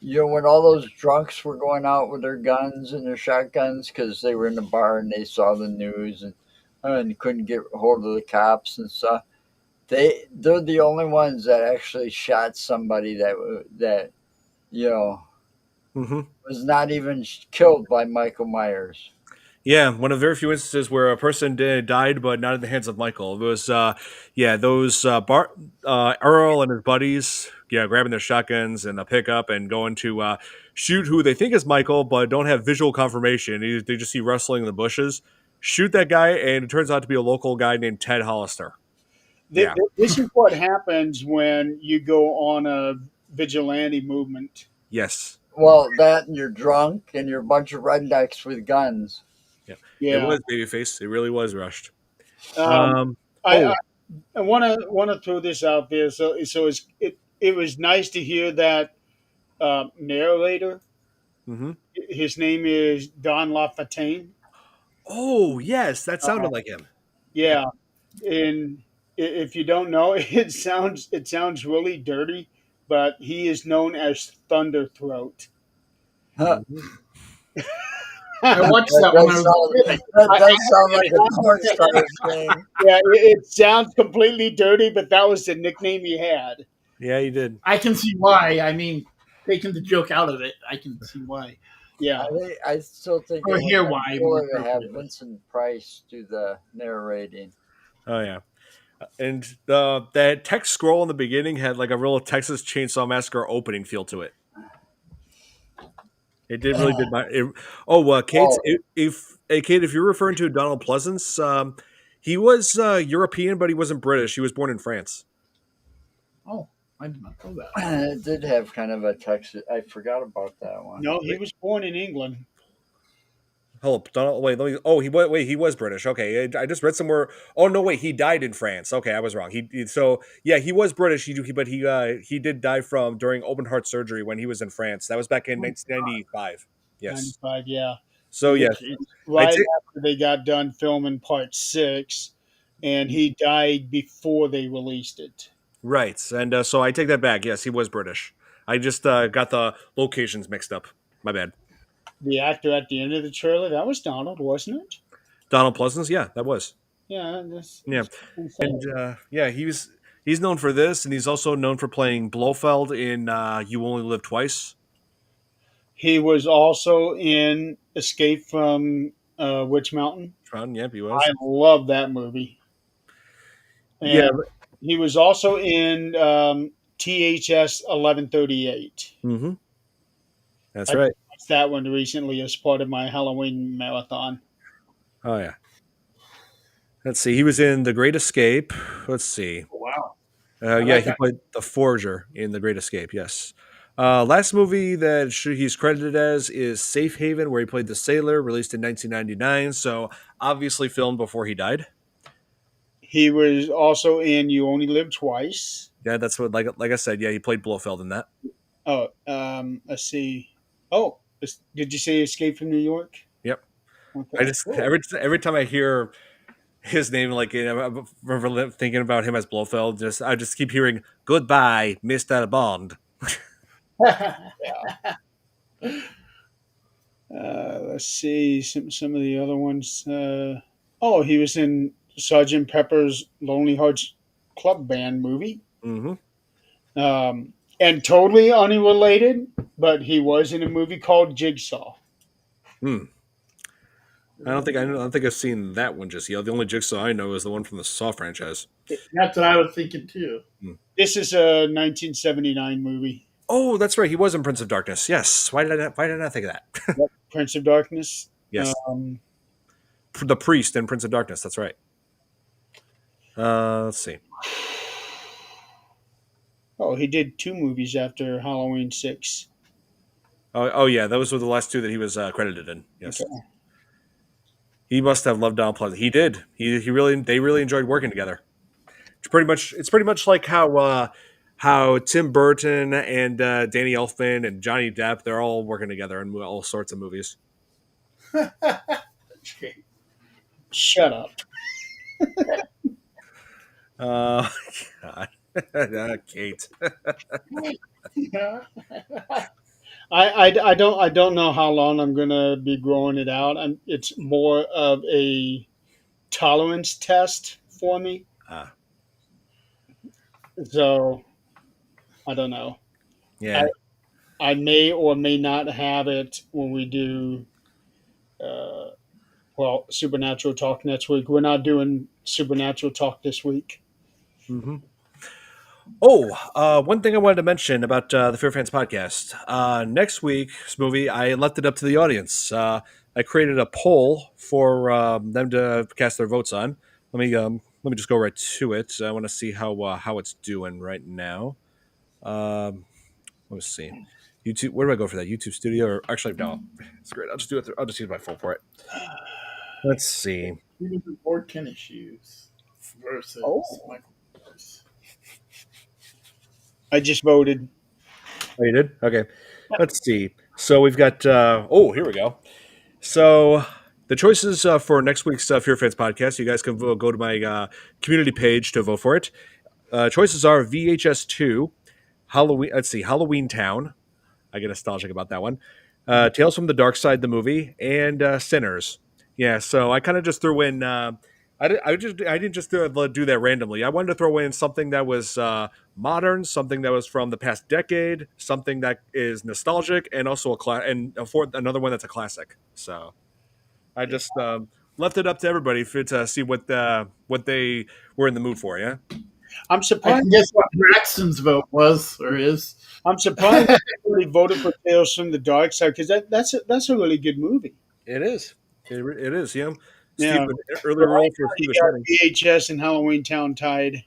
You know, when all those drunks were going out with their guns and their shotguns because they were in the bar and they saw the news and couldn't get hold of the cops and stuff, they're the only ones that actually shot somebody that you know Mm-hmm. was not even killed by Michael Myers. Yeah, one of the very few instances where a person died, but not in the hands of Michael. It was, those Earl and his buddies, grabbing their shotguns and a pickup and going to shoot who they think is Michael, but don't have visual confirmation. They just see rustling in the bushes. Shoot that guy, and it turns out to be a local guy named Ted Hollister. Yeah. This is what happens when you go on a vigilante movement. Yes. Well, that and you're drunk and you're a bunch of rednecks with guns. Yeah. Yeah. It was Babyface. It really was rushed. I want to throw this out there. So it was nice to hear that narrator. Mm-hmm. His name is Don LaFontaine. Oh, yes. That sounded like him. Yeah, and if you don't know, it sounds really dirty, but he is known as Thunderthroat. Mm-hmm. I watched that That when I does was sound, that does sound like a porn star's name. Yeah, it sounds completely dirty, but that was the nickname he had. Yeah, he did. I can see why. I mean, taking the joke out of it, I can see why. Yeah, I still think Or it hear would why be cooler more to have appropriately. Vincent Price do the narrating. Oh, yeah. And that text scroll in the beginning had like a real Texas Chainsaw Massacre opening feel to it. It did really did. Kate, Oh. Kate, if you're referring to Donald Pleasence, he was European, but he wasn't British. He was born in France. Oh, I did not know that. It did have kind of a Texas. I forgot about that one. no, he was born in England. Hold up, Donald. Wait, let me. Oh, he was British. Okay, I just read somewhere. Oh no, wait, he died in France. Okay, I was wrong. He was British. He did die from during open heart surgery when he was in France. That was back in 1995. Yes. 95, yeah. So yeah, Right I did- after they got done filming part 6, and he died before they released it. right. And so I take that back. Yes, he was British. I just got the locations mixed up. My bad. The actor at the end of the trailer, that was Donald, wasn't it? Donald Pleasence. Yeah, that was. Yeah. Yeah. And he's known for this, and he's also known for playing Blofeld in You Only Live Twice. He was also in Escape from Witch Mountain. Tron, yep, he was. I love that movie. And Yeah. he was also in THS 1138. Mm-hmm. That's I right. watched that one recently as part of my Halloween marathon. Oh yeah. Let's see. He was in The Great Escape. Let's see. Wow. He played the Forger in The Great Escape. Yes. Last movie that he's credited as is Safe Haven, where he played the sailor, released in 1999. So obviously filmed before he died. He was also in You Only Live Twice. Yeah, that's what. Like I said, yeah, he played Blofeld in that. Oh, let's see. Oh, did you say Escape from New York? Yep. Okay. I just every time I hear his name, like, I remember thinking about him as Blofeld. I just keep hearing "Goodbye, Mister Bond." Let's see some of the other ones. Oh, he was in Sergeant Pepper's Lonely Hearts Club Band movie. Hmm. And totally unrelated, but he was in a movie called Jigsaw. Hmm. I don't think I've seen that one just yet. The only Jigsaw I know is the one from the Saw franchise. That's what I was thinking too. Hmm. This is a 1979 movie. Oh, that's right. He was in Prince of Darkness. Yes. Why did I not think of that? Yep, Prince of Darkness. Yes. Um, The priest in Prince of Darkness. That's right. Let's see. oh, he did two movies after Halloween 6. Oh, yeah. Those were the last two that he was credited in. Yes. Okay. He must have loved Donald Pleasence. He did. He really. They really enjoyed working together. It's pretty much like how Tim Burton and Danny Elfman and Johnny Depp, they're all working together in all sorts of movies. Shut up. God. Kate. I don't know how long I'm gonna be growing it out. It's more of a tolerance test for me. Ah, So I don't know. yeah. I may or may not have it when we do uh, Supernatural Talk next week. We're not doing Supernatural Talk this week. Hmm. Oh, one thing I wanted to mention about the FearFans podcast. Next week's movie, I left it up to the audience. I created a poll for them to cast their votes on. Let me just go right to it. I want to see how it's doing right now. Um, let's see. YouTube. Where do I go for that? YouTube Studio, or actually no, it's great. I'll just do it. I'll just use my phone for it. Let's see. Or tennis shoes versus Oh. Michael Myers. I just voted. Oh, you did? Okay. Let's see. So we've got. Here we go. So the choices for next week's Fear Fans podcast, you guys can go to my community page to vote for it. Choices are VHS 2, Halloween. Let's see, Halloween Town. I get nostalgic about that one. Tales from the Dark Side, the movie, and Sinners. Yeah, so I kind of just threw in. I didn't just do that randomly. I wanted to throw in something that was modern, something that was from the past decade, something that is nostalgic, and also another one that's a classic. So I just left it up to everybody to see what they were in the mood for. Yeah. I'm I surprised. can guess what Braxton's vote was or is. I'm surprised everybody voted for Tales from the Dark Side because that's a really good movie. It is. It is. Yeah. Yeah. Early role for Steve You got Buscemi. VHS and Halloween Town tied.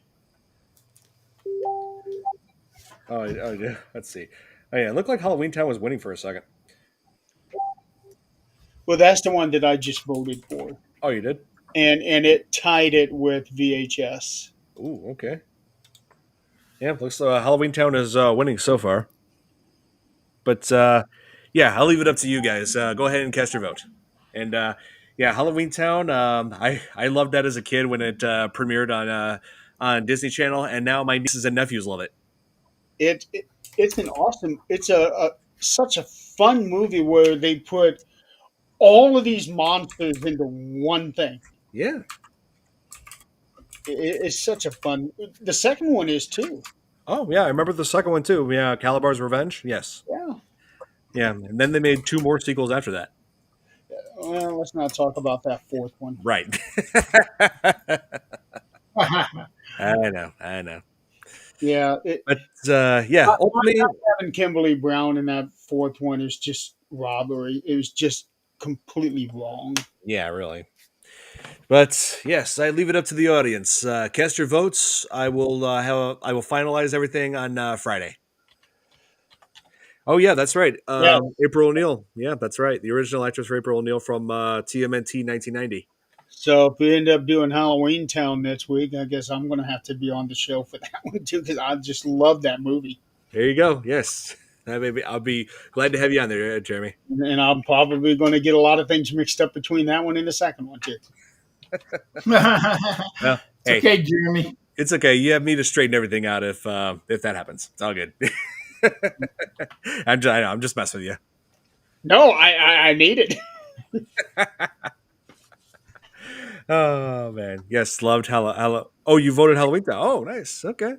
Oh, yeah. Let's see. Oh, yeah. It looked like Halloween Town was winning for a second. Well, that's the one that I just voted for, Oh, you did? and it tied it with VHS. Ooh, okay. Yeah, looks Halloween Town is winning so far. But yeah, I'll leave it up to you guys. Go ahead and cast your vote. And yeah, Halloween Town. I loved that as a kid when it premiered on Disney Channel, and now my nieces and nephews love it. It's an awesome. It's a such a fun movie where they put all of these monsters into one thing. Yeah. It's such a fun. The second one is too. Oh yeah, I remember the second one too. Yeah, Calabar's Revenge. Yes. Yeah. Yeah, and then they made 2 more sequels after that. Well, let's not talk about that fourth one. Right. I know. Yeah. But yeah, ultimately, Not having Kimberly Brown in that fourth one is just robbery. It was just completely wrong. yeah, really. But yes, I leave it up to the audience. Cast your votes. I will I will finalize everything on Friday. Oh yeah, that's right. Yeah. April O'Neil. Yeah, that's right. The original actress for April O'Neil from TMNT 1990. So if we end up doing Halloween Town next week, I guess I'm going to have to be on the show for that one too because I just love that movie. There you go. Yes, I'll be glad to have you on there, Jeremy. And I'm probably going to get a lot of things mixed up between that one and the second one too. Well, It's hey, okay, Jeremy. it's okay. You have me to straighten everything out if that happens. It's all good. I'm just messing with you. No, I need it. Oh man, yes, loved Halloween. Oh, you voted Halloween down. Oh, nice. Okay,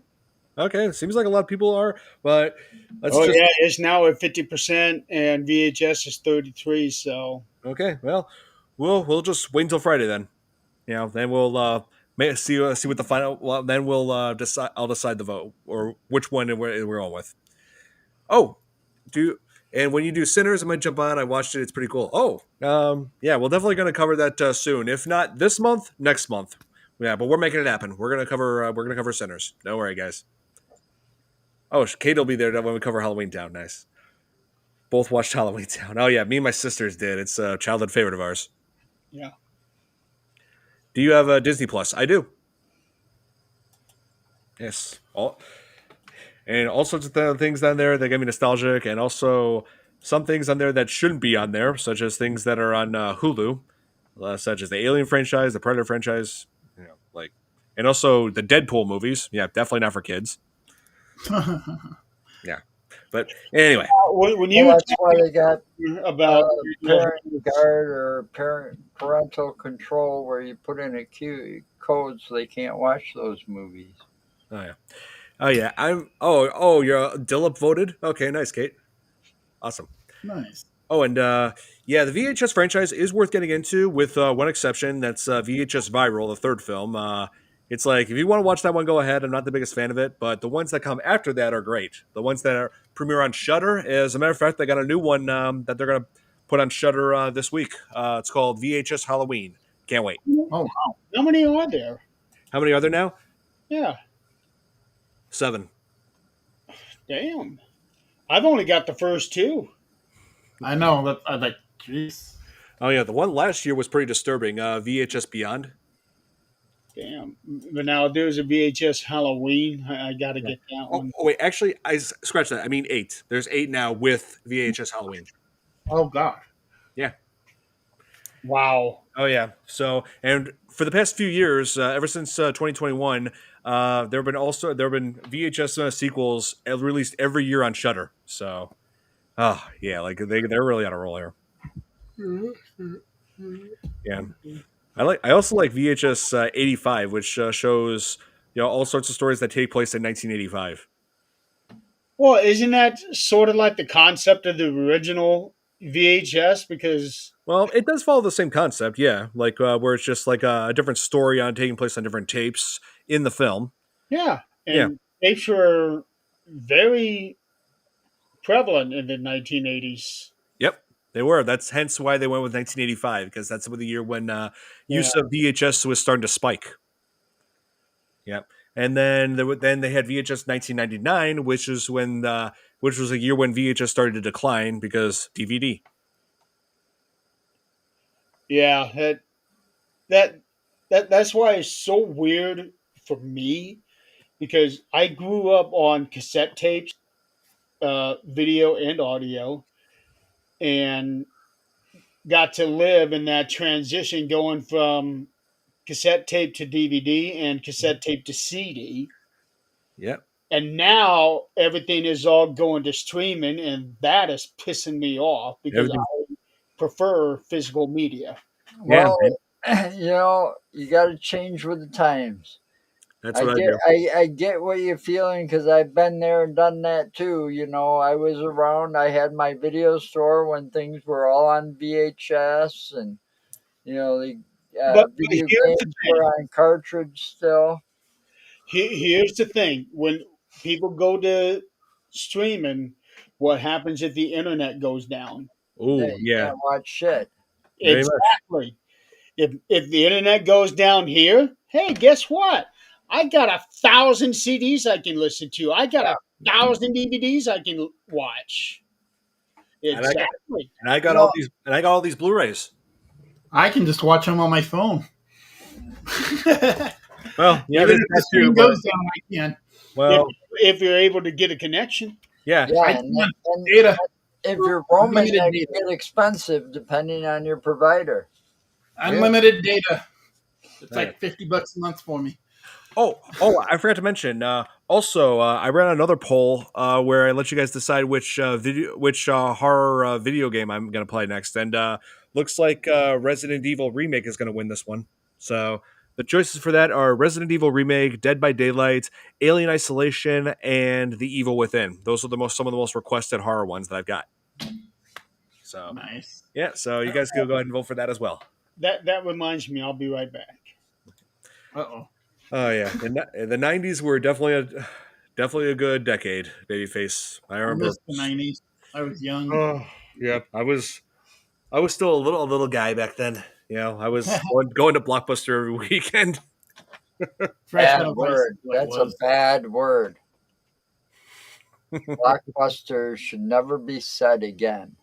okay. Seems like a lot of people are, but let's Oh just yeah, it's now at 50%, and VHS is 33. So okay. Well, we'll just wait until Friday then. You know, then we'll see what the final. Well, then we'll decide. I'll decide the vote or which one we're on with. Oh, do and when you do Sinners, I might jump on. I watched it. It's pretty cool. Oh, yeah, we're definitely going to cover that soon. If not this month, next month. Yeah, but we're making it happen. We're gonna cover Sinners. Don't worry, guys. Oh, Kate will be there when we cover Halloween Town. Nice. Both watched Halloween Town. Oh yeah, me and my sisters did. It's a childhood favorite of ours. yeah. Do you have a Disney Plus? I do. Yes. All sorts of things on there that get me nostalgic, and also some things on there that shouldn't be on there, such as things that are on Hulu, such as the Alien franchise, the Predator franchise, like, and also the Deadpool movies. Yeah, definitely not for kids. Yeah, but anyway, When Well, you that's why they got about parent guard or parental control, where you put in a code so they can't watch those movies. oh yeah, oh yeah, you're Dillip voted. Okay, nice, Kate, awesome. Nice. Oh, and yeah, the VHS franchise is worth getting into, with one exception. That's VHS Viral, the third film. It's like, if you want to watch that one, go ahead. I'm not the biggest fan of it, but the ones that come after that are great. The ones that are premiere on Shudder, as a matter of fact, they got a new one that they're gonna put on Shudder this week. It's called VHS Halloween. Can't wait. Oh wow. how many are there? How many are there now? Yeah, 7. damn. I've only got the first two. I know that. I like. Jeez. Oh yeah, the one last year was pretty disturbing. VHS Beyond. Damn. But now there's a VHS Halloween. I got to Yeah. get that Oh, one. wait, actually, scratch that. I mean 8. There's 8 now with VHS Halloween. Oh God. Yeah. Wow. Oh yeah. So, and for the past few years, ever since 2021, there have been VHS sequels released every year on Shudder. So, oh yeah, like they're really on a roll here. Yeah. I also like VHS 85, which shows all sorts of stories that take place in 1985. Well, isn't that sort of like the concept of the original VHS? Because Well, it does follow the same concept, yeah. Like where it's just like a different story on taking place on different tapes in the film. yeah, Yeah. and tapes were very prevalent in the 1980s. Yep, they were. That's hence why they went with 1985, because that's the year when Yeah, use of VHS was starting to spike. Yep, and then then they had VHS 1999, which was a year when VHS started to decline because DVD. yeah. That that's why it's so weird for me because I grew up on cassette tapes, video and audio, and got to live in that transition going from cassette tape to DVD and cassette tape to CD. Yep, And now everything is all going to streaming, and that is pissing me off because everything. I prefer physical media. Yeah, Well, you got to change with the times. that's I what I get, do. I get what you're feeling because I've been there and done that too. I was around. I had my video store when things were all on VHS, and the But video here's the games were on cartridge still. here's the thing: when people go to streaming, what happens if the internet goes down? That Oh you yeah, can't watch shit. very much. Exactly. If the internet goes down here, hey, guess what? I got 1,000 CDs I can listen to. I got 1,000 DVDs I can watch. And I got Exactly. and I got You know, all these Blu-rays. I can just watch them on my phone. Well, yeah, Even if the that's screen true. goes down, I can. Well, If you're able to get a connection. yeah, Yeah, I and, can and data. if you're roaming, Unlimited that data. can get expensive depending on your provider. Unlimited data. It's like $50 a month for me. Oh! I forgot to mention. Also, I ran another poll where I let you guys decide which horror video game I'm going to play next, and looks like Resident Evil Remake is going to win this one. So the choices for that are Resident Evil Remake, Dead by Daylight, Alien Isolation, and The Evil Within. Those are some of the most requested horror ones that I've got. So Nice. yeah, so you guys can go ahead and vote for that as well. That reminds me. I'll be right back. Uh-oh. Oh yeah, the '90s were definitely a good decade, babyface. I I remember. missed the 90s. I was young. Oh yeah, I was still a little guy back then. You know, I was going to Blockbuster every weekend. Fresh out Bad of high word. school, it That's a was. bad word. Blockbuster should never be said again.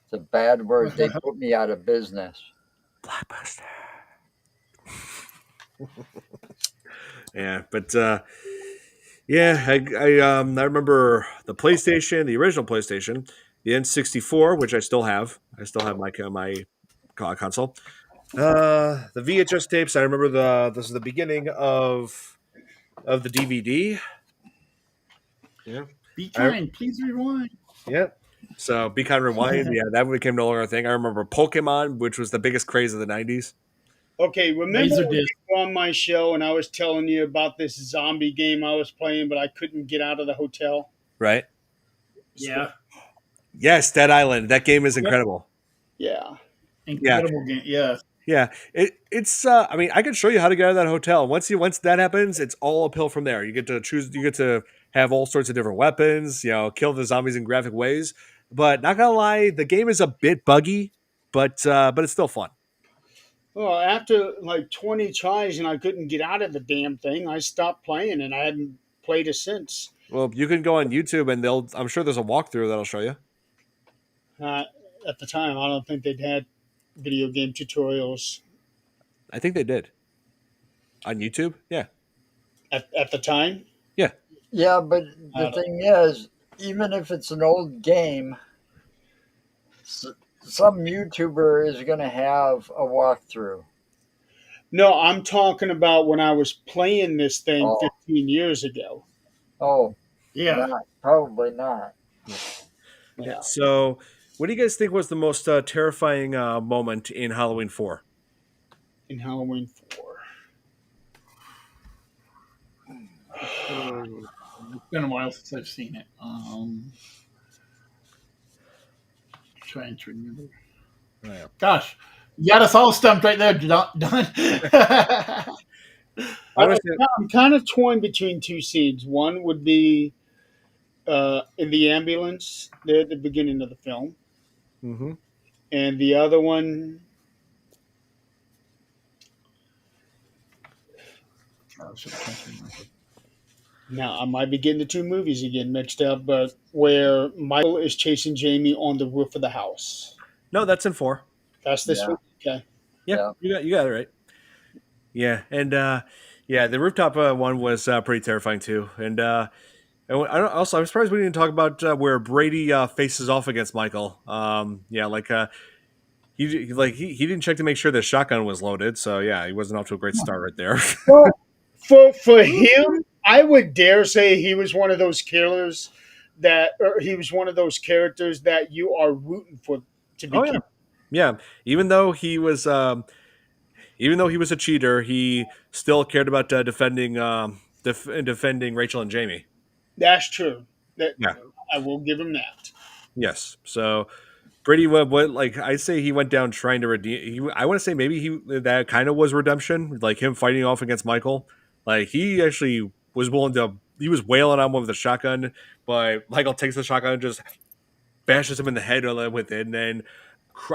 It's a bad word. They put me out of business. Blockbuster. Yeah, but yeah, I remember the PlayStation, the original PlayStation, the N64, which I still have. I still have my console. The VHS tapes. I remember this is the beginning of the DVD. Yeah. Be kind. Please rewind. Yeah. So Be Kind Rewind. Yeah, that became no longer a thing. I remember Pokemon, which was the biggest craze of the '90s. Okay, remember Laser when disc. you were on my show and I was telling you about this zombie game I was playing, but I couldn't get out of the hotel? Right? Yeah. Yes, Dead Island. That game is incredible. Yeah. Incredible game. Yeah. Yeah. It's I mean, I can show you how to get out of that hotel. Once that happens, it's all uphill from there. You get to have all sorts of different weapons, kill the zombies in graphic ways. But not gonna lie, the game is a bit buggy, but it's still fun. Well, after like 20 tries and I couldn't get out of the damn thing, I stopped playing and I hadn't played it since. Well, you can go on YouTube and I'm sure there's a walkthrough that'll show you. Uh, at the time, I don't think they'd had video game tutorials. I think they did. On YouTube? Yeah. At the time? Yeah. Yeah, but I the don't- thing is, even if it's an old game, some YouTuber is going to have a walkthrough. No, I'm talking about when I was playing this thing Oh. 15 years ago. Oh, Yeah. probably not. Yeah. So, what do you guys think was the most terrifying moment in Halloween 4? In Halloween 4. It's been a while since I've seen it. Trying to remember. Oh, yeah. Gosh, you got us all stumped right there, Don. I'm kind of torn between two scenes. One would be in the ambulance there at the beginning of the film, Mm-hmm. and the other one, now I might be getting the two movies again mixed up, but where Michael is chasing Jamie on the roof of the house. No, that's in 4. That's this Yeah. one. Okay. Yeah, you got it right. Yeah, and the rooftop one was pretty terrifying too. And I'm surprised we didn't talk about where Brady faces off against Michael. He didn't check to make sure the shotgun was loaded, so yeah, he wasn't off to a great start right there. Well, for him, I would dare say he was one of those killers or he was one of those characters that you are rooting for to be Oh, yeah. killed. Yeah, even though he was a cheater, he still cared about defending Rachel and Jamie. That's true. Yeah. I will give him that. Yes. So Brady, what like I say, he went down trying to redeem. I want to say maybe that kind of was redemption, like him fighting off against Michael. Like he actually was willing to. He was wailing on one with a shotgun, but Michael takes the shotgun and just bashes him in the head with it, and then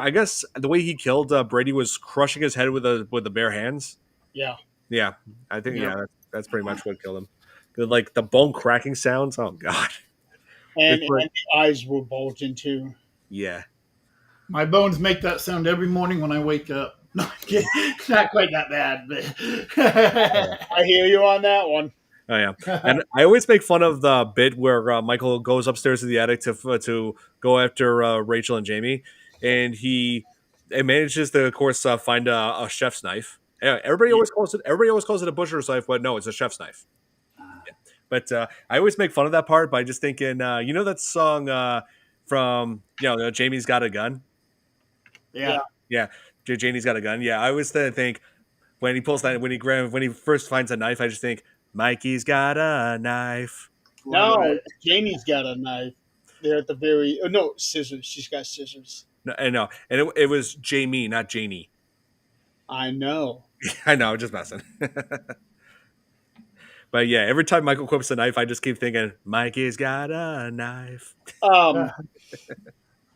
I guess the way he killed Brady was crushing his head with the bare hands. Yeah. Yeah, I think that's pretty much what killed him. Like the bone cracking sounds. Oh god. And the eyes were bulging too. Yeah. My bones make that sound every morning when I wake up. No, I'm kidding. Not quite that bad, but I hear you on that one. Oh yeah, and I always make fun of the bit where Michael goes upstairs to the attic to go after Rachel and Jamie, and he manages to, of course, find a chef's knife, Yeah, everybody always calls it a butcher's knife, but no, it's a chef's knife. But I always make fun of that part by just thinking, that song from Jamie's Got a Gun. Yeah. Yeah, Janie's Got a Gun. Yeah, I always think when he pulls that when he first finds a knife, I just think Mikey's got a knife. Love No, it. Jamie's got a knife. They're at the very. Oh no, scissors. She's got scissors. No, I know, and it was Jamie, not Janie. I know. I know, I'm just messing. But yeah, every time Michael quips a knife, I just keep thinking Mikey's got a knife. I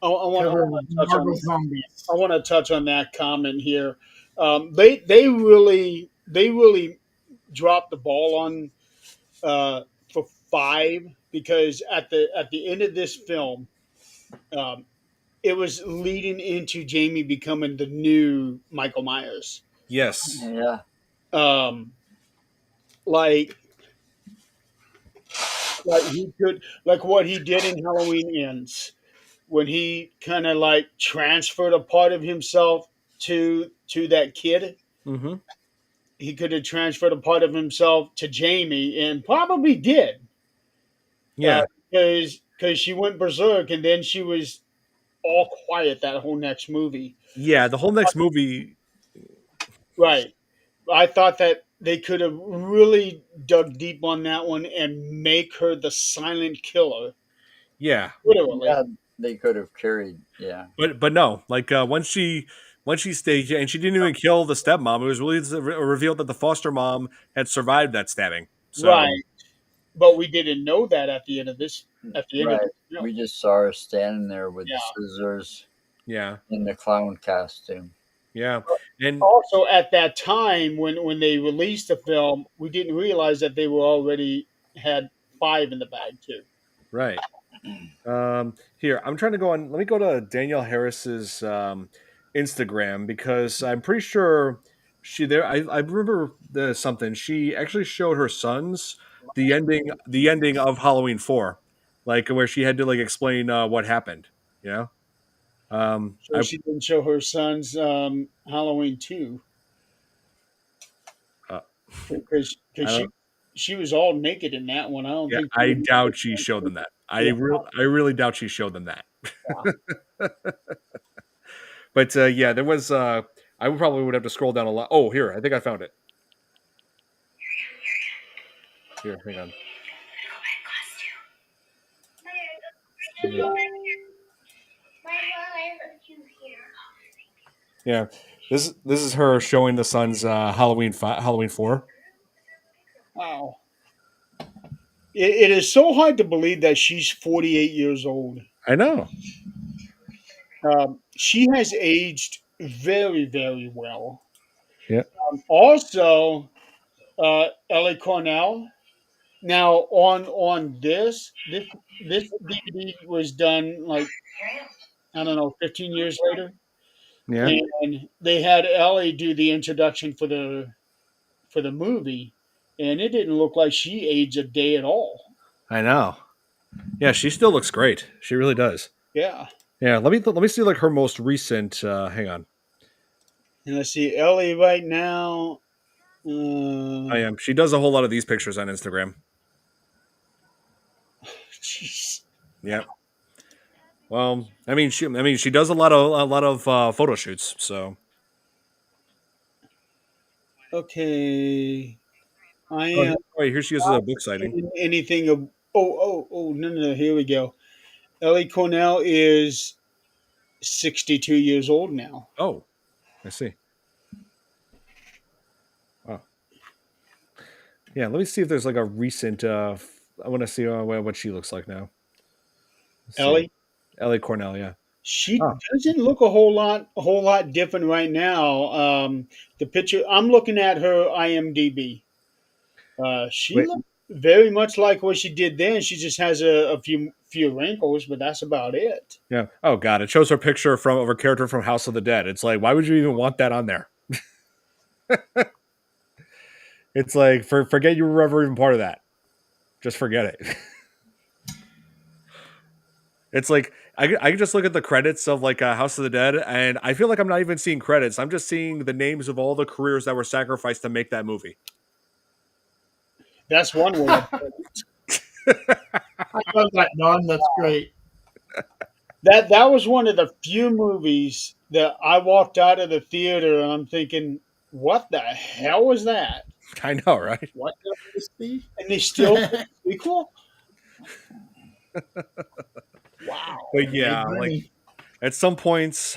want Cover to touch on. Marvel Zombies. I want to touch on that comment here. They really dropped the ball on for 5 because at the end of this film, um, it was leading into Jamie becoming the new Michael Myers. Yes. Yeah. Um, like he could like what he did in Halloween Ends when he kind of like transferred a part of himself to that kid. Mm-hmm. He could have transferred a part of himself to Jamie and probably did. Yeah. Because she went berserk and then she was all quiet that whole next movie. Yeah. The whole next movie. Right. I thought that they could have really dug deep on that one and make her the silent killer. Yeah. Literally. Yeah, they could have carried. Yeah. But no, like once she stayed, and she didn't even kill the stepmom. It was really revealed that the foster mom had survived that stabbing. So Right. But we didn't know that at the end of this. At the end of Right. this film. We just saw her standing there with Yeah. the scissors yeah, in the clown costume. yeah, and Also, at that time when they released the film, we didn't realize that they were already had 5 in the bag too. right. Here, I'm trying to go on. Let me go to Danielle Harris's Instagram because I'm pretty sure she there. I remember something. She actually showed her sons the ending of Halloween 4, like where she had to like explain what happened. You know, So she didn't show her son's Halloween 2 uh, because I don't. she was all naked in that one. I don't Yeah, think. I doubt she showed them that. Yeah. I really doubt she showed them that. Yeah. But yeah, there was. I would have to scroll down a lot. Oh, here, I think I found it. Here, hang on. Yeah, this is her showing the son's Halloween 4. Wow. It is so hard to believe that she's 48 years old. I know. She has aged very, very well. Yeah. Also, Ellie Cornell. Now, on this DVD was done like I don't know, 15 years later, Yeah. and they had Ellie do the introduction for the movie, and it didn't look like she aged a day at all. I know. Yeah, she still looks great. She really does. Yeah. Yeah. Let me see like her most recent. Hang on. And let's see, Ellie right now. I am. She does a whole lot of these pictures on Instagram. Jeez. Yeah. Well, she does a lot of photo shoots. So Okay. I oh, am wait, here she is at a book signing. seeing anything of. Oh, no. Here we go. Ellie Cornell is 62 years old now. Oh, I see. Wow. Yeah, let me see if there's like a recent. I want to see what she looks like now. Let's see. Ellie Cornell, yeah. She Oh. doesn't look a whole lot different right now. The picture I'm looking at her IMDb. She Wait. looks very much like what she did then. She just has a few wrinkles, but that's about it. Yeah. Oh God, it shows her picture of her character from House of the Dead. It's like, why would you even want that on there? It's like forget you were ever even part of that. Just forget it. It's like I can just look at the credits of like House of the Dead, and I feel like I'm not even seeing credits. I'm just seeing the names of all the careers that were sacrificed to make that movie. That's one way. I love that, Don. That's great. That was one of the few movies that I walked out of the theater and I'm thinking, what the hell was that? I know, right? What does this be? And they still did a sequel? Wow. But yeah, Made like money. at some points,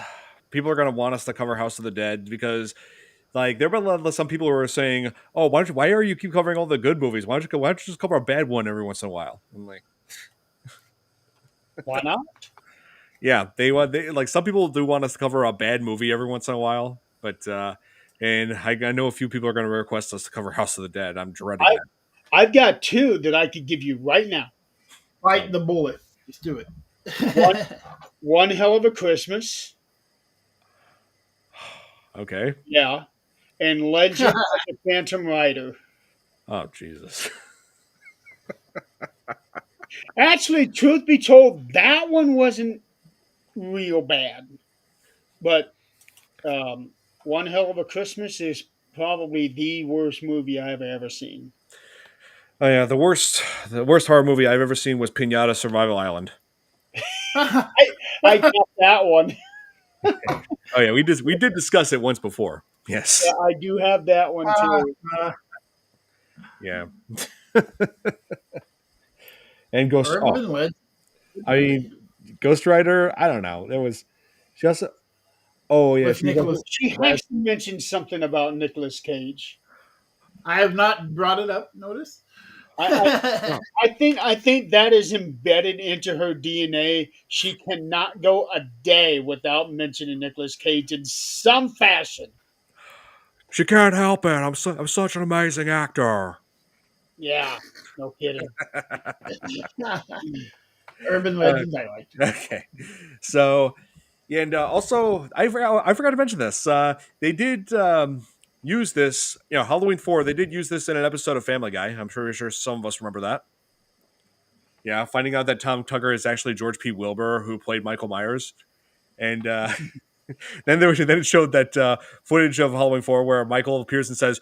people are going to want us to cover House of the Dead because, like, there were some people who were saying, "Oh, why are you keep covering all the good movies? Why don't you just cover a bad one every once in a while?" I'm like, Why not? yeah, they like some people do want us to cover a bad movie every once in a while, but and I know a few people are going to request us to cover House of the Dead. I'm dreading I, that. I've got two that I could give you right now. Bite the bullet. Just do it. One Hell of a Christmas. Okay. Yeah. And Legend of the Phantom Rider. Oh Jesus. Actually, truth be told, that one wasn't real bad. But One Hell of a Christmas is probably the worst movie I've ever seen. Oh yeah, the worst horror movie I've ever seen was Pinata Survival Island. I got that one. Oh yeah, we did discuss it once before. Yes. Yeah, I do have that one too. Yeah. And Ghost. Urban Oh, Legend. I mean, Ghost Rider. I don't know. There was she also. Oh yeah, With Nicholas. She actually mentioned something about Nicolas Cage. I have not brought it up. Notice. I think that is embedded into her DNA. She cannot go a day without mentioning Nicolas Cage in some fashion. She can't help it. I'm such an amazing actor. Yeah, no kidding. Urban Legend. I like. Okay, so and also I forgot to mention this. They did use this. Halloween 4. They did use this in an episode of Family Guy. I'm sure some of us remember that. Yeah, finding out that Tom Tucker is actually George P. Wilbur, who played Michael Myers, and then it showed that footage of Halloween 4 where Michael appears and says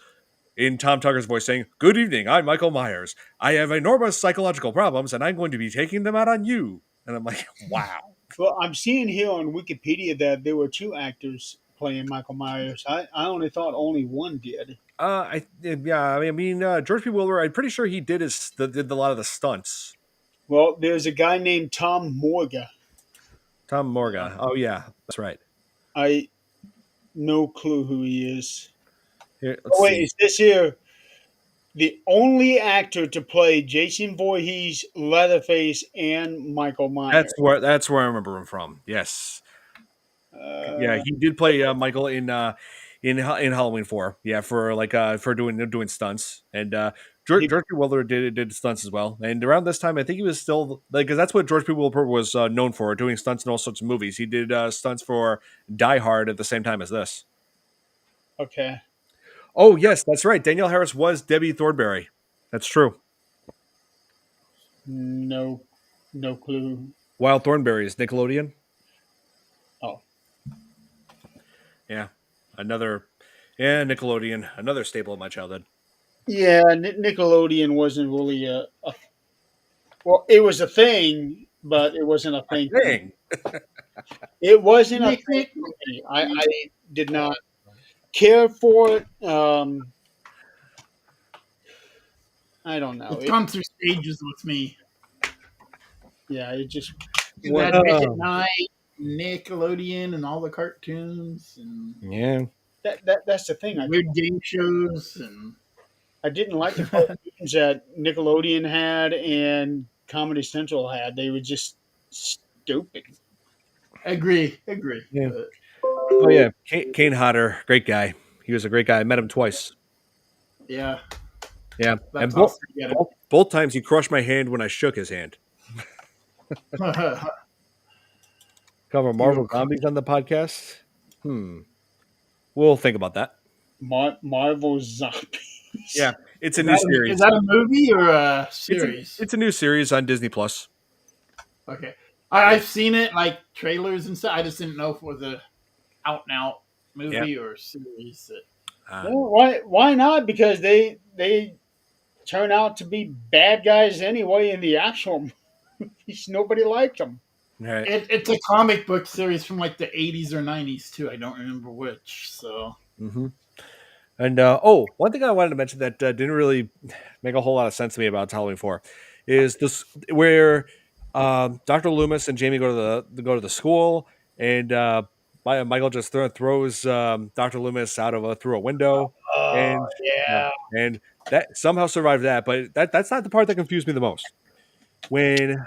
in Tom Tucker's voice, saying, "Good evening, I'm Michael Myers. I have enormous psychological problems, and I'm going to be taking them out on you." And I'm like, wow. Well, I'm seeing here on Wikipedia that there were two actors playing Michael Myers. I only thought only one did. I mean, George P. Wilbur. I'm pretty sure he did did a lot of the stunts. Well, there's a guy named Tom Morga. Tom Morga. Oh yeah, that's right. I no clue who he is. Here, let's Oh wait, see. is this here the only actor to play Jason Voorhees, Leatherface, and Michael Myers? That's where I remember him from. Yes. Yeah, Uh, he did play Michael in Halloween 4. Yeah, for doing stunts, and George P. Wilbur did stunts as well. And around this time, I think he was still because that's what George P. Wilbur was known for, doing stunts in all sorts of movies. He did stunts for Die Hard at the same time as this. okay. Oh yes, that's right. Danielle Harris was Debbie Thornberry. That's true. No, no clue. Wild Thornberry is Nickelodeon. Oh, Yeah, Nickelodeon, another staple of my childhood. yeah. Nickelodeon wasn't really well. It was a thing, but it wasn't a thing. Dang. It wasn't a Nick, thing. Nick. For me. I did not care for it. I don't know. It's gone through stages with me. Yeah, it just You had Nick at Night, Nickelodeon, and all the cartoons, and Yeah. that's the thing. weird game shows, and I didn't like the cartoons that Nickelodeon had and Comedy Central had. They were just stupid. agree. Yeah. Oh yeah, Kane Hodder, great guy. He was a great guy. I met him twice. Yeah, Yeah, that's and all. Forget both times he crushed my hand when I shook his hand. it. Cover Marvel Zombies on the podcast. We'll think about that. Marvel Zombies. Yeah, it's a new series. Is that a movie or a series? It's a new series on Disney Plus. Okay. Yeah. I've seen it like trailers and stuff. I just didn't know if it was a out and out Yeah. movie or series. Well, why not? Because they turn out to be bad guys anyway in the actual movies. Nobody liked them. Right. It's a comic book series from like the 80s or 90s too. I don't remember which. So Mm-hmm. And one thing I wanted to mention that didn't really make a whole lot of sense to me about Halloween 4 is this where Dr. Loomis and Jamie go to the school, and Michael just throws Dr. Loomis out of through a window, Oh and yeah. and that somehow survived that. But that's not the part that confused me the most. When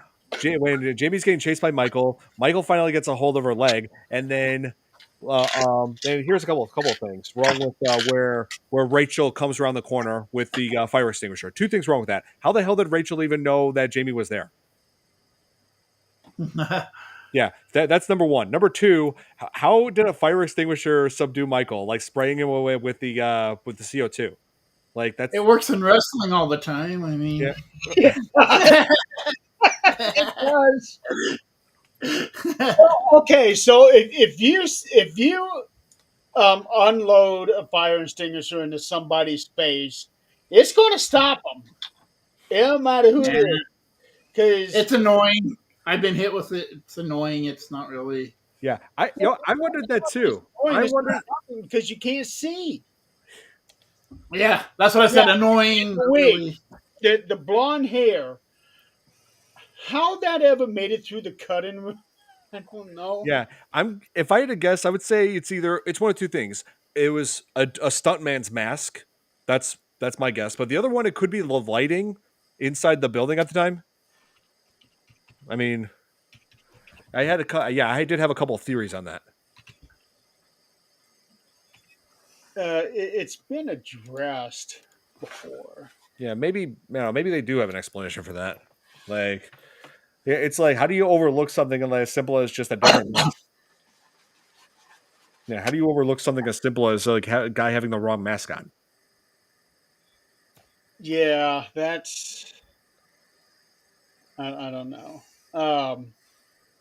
when Jamie's getting chased by Michael, Michael finally gets a hold of her leg, and then here's a couple of things wrong with where Rachel comes around the corner with the fire extinguisher. Two things wrong with that. How the hell did Rachel even know that Jamie was there? Yeah, that's number one. Number two, how did a fire extinguisher subdue Michael? Like spraying him away with the CO2. Like it that's works in wrestling all the time. I mean, yeah. It does. Okay, so if you unload a fire extinguisher into somebody's face, it's going to stop them. It don't matter who it yeah, is, because it's annoying. I've been hit with it. It's annoying. It's not really. Yeah, I wondered that too. I it's wondered. because you can't see. Yeah, that's what I Yeah, said. Annoying. wait, Really. the blonde hair. How that ever made it through the cutting room? I don't know. Yeah, I'm. If I had to guess, I would say it's one of two things. It was a stuntman's mask. That's my guess. But the other one, it could be the lighting inside the building at the time. I mean, I did have a couple of theories on that. It's been addressed before. Yeah, maybe they do have an explanation for that. Like, yeah, it's like how do you overlook something as simple as just a different mask? Yeah, how do you overlook something as simple as like a guy having the wrong mask on? Yeah, that's I don't know.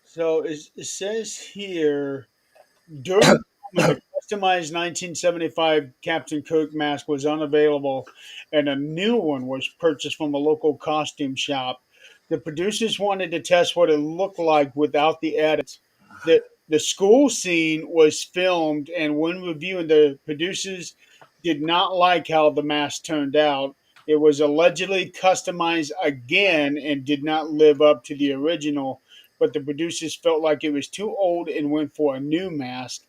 So it says here during the customized 1975 Captain Kirk mask was unavailable, and a new one was purchased from a local costume shop. The producers wanted to test what it looked like without the edits. The school scene was filmed, and when reviewing, the producers did not like how the mask turned out. It was allegedly customized again and did not live up to the original, but the producers felt like it was too old and went for a new mask.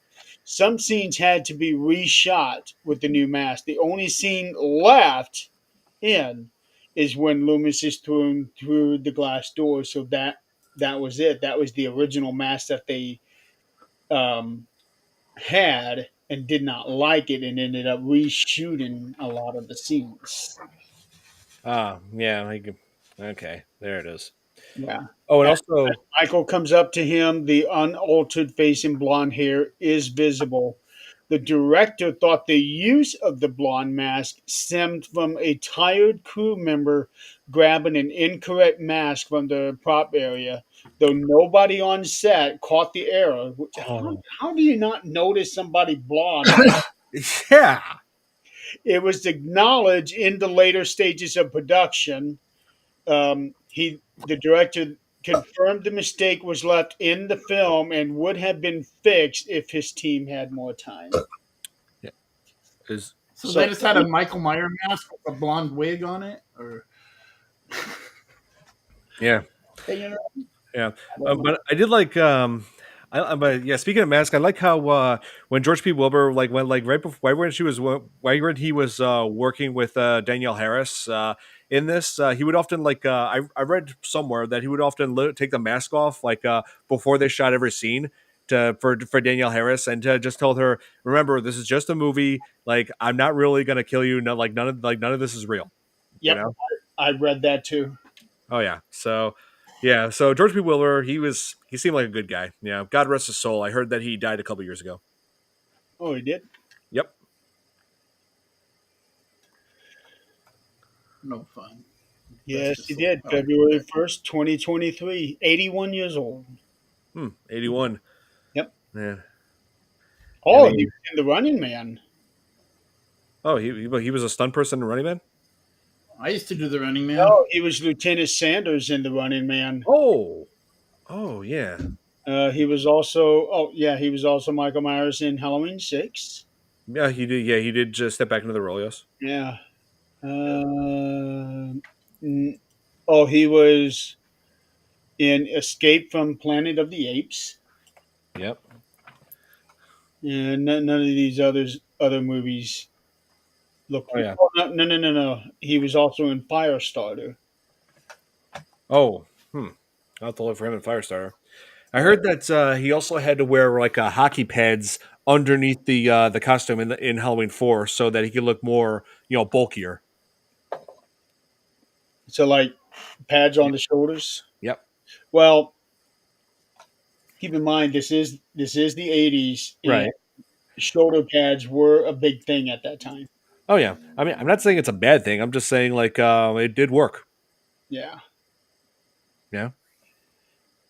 Some scenes had to be reshot with the new mask. The only scene left in is when Loomis is thrown through the glass door. So that was it. That was the original mask that they um, had and did not like it and ended up reshooting a lot of the scenes. Yeah, okay, there it is. Yeah. Oh, and also, Michael comes up to him. The unaltered face and blonde hair is visible. The director thought the use of the blonde mask stemmed from a tired crew member grabbing an incorrect mask from the prop area, though nobody on set caught the error. oh, How do you not notice somebody blonde? yeah, It was acknowledged in the later stages of production. The director confirmed the mistake was left in the film and would have been fixed if his team had more time. yeah, is So So they just had a Michael Myers mask with a blonde wig on it, or yeah. you know, Yeah, but I did like but yeah. Speaking of mask, I like how when George P. Wilbur like went like right before right when right when he was working with Danielle Harris in this, he would often like I read somewhere that he would often take the mask off like before they shot every scene to for Danielle Harris and just told her, remember this is just a movie. Like I'm not really gonna kill you. No, like none of this is real. You yep, know. I read that too. Oh yeah. So George P. Wilbur, he seemed like a good guy. Yeah. God rest his soul. I heard that he died a couple years ago. Oh, he did. Yep. no fun. Yes, just he so did. well. February 1st, 2023. 81 years old. 81. Yep. Yeah. I Oh, he mean, was in The Running Man. oh, he was a stunt person in Running Man. I used to do the Running Man. No, he was Lieutenant Sanders in The Running Man. Oh, oh yeah, He was also Michael Myers in Halloween 6. yeah. He did. Yeah, he did just step back into the role. Yes. Yeah. Yeah. He was in Escape from Planet of the Apes. Yep. And none of these other movies look. Oh yeah. Oh, no. He was also in Firestarter. Oh, I'll have to look for him in Firestarter. I Yeah. heard that he also had to wear like hockey pads underneath the costume in Halloween 4 so that he could look more bulkier. So like pads on the shoulders. Yep. Well, keep in mind this is the 80s, and Right. shoulder pads were a big thing at that time. Oh yeah. I mean, I'm not saying it's a bad thing. I'm just saying like it did work. Yeah. Yeah.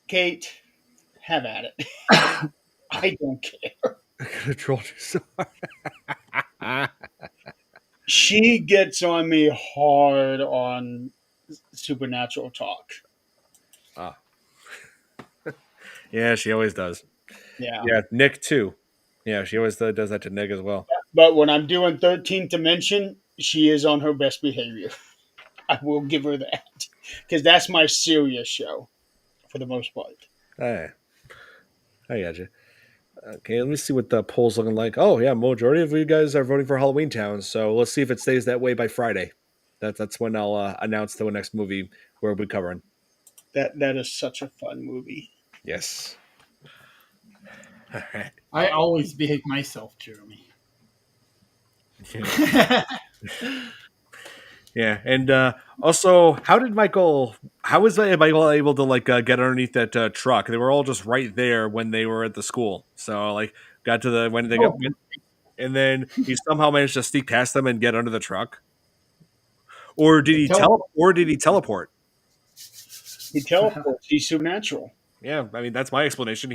Kate, have at it. I don't care. I could have trolled you so hard. She gets on me hard on supernatural talk. Ah. Yeah, she always does. Yeah. Yeah, Nick too. Yeah, she always does that to Nick as well. But when I'm doing 13th Dimension, she is on her best behavior. I will give her that. Because that's my serious show for the most part. Hey, I got you. Okay, let me see what the poll's looking like. Oh yeah, majority of you guys are voting for Halloween Town. So let's see if it stays that way by Friday. That's when I'll announce the next movie we'll be covering. That is such a fun movie. Yes. All right. I always behave myself, Jeremy. Yeah. Yeah, and also, how was Michael able to like get underneath that truck? They were all just right there when they were at the school. So like, got to the when they got, Oh, and then he somehow managed to sneak past them and get under the truck. Or did he tele- Or did he teleport? He teleports. He's supernatural. Yeah, I mean that's my explanation.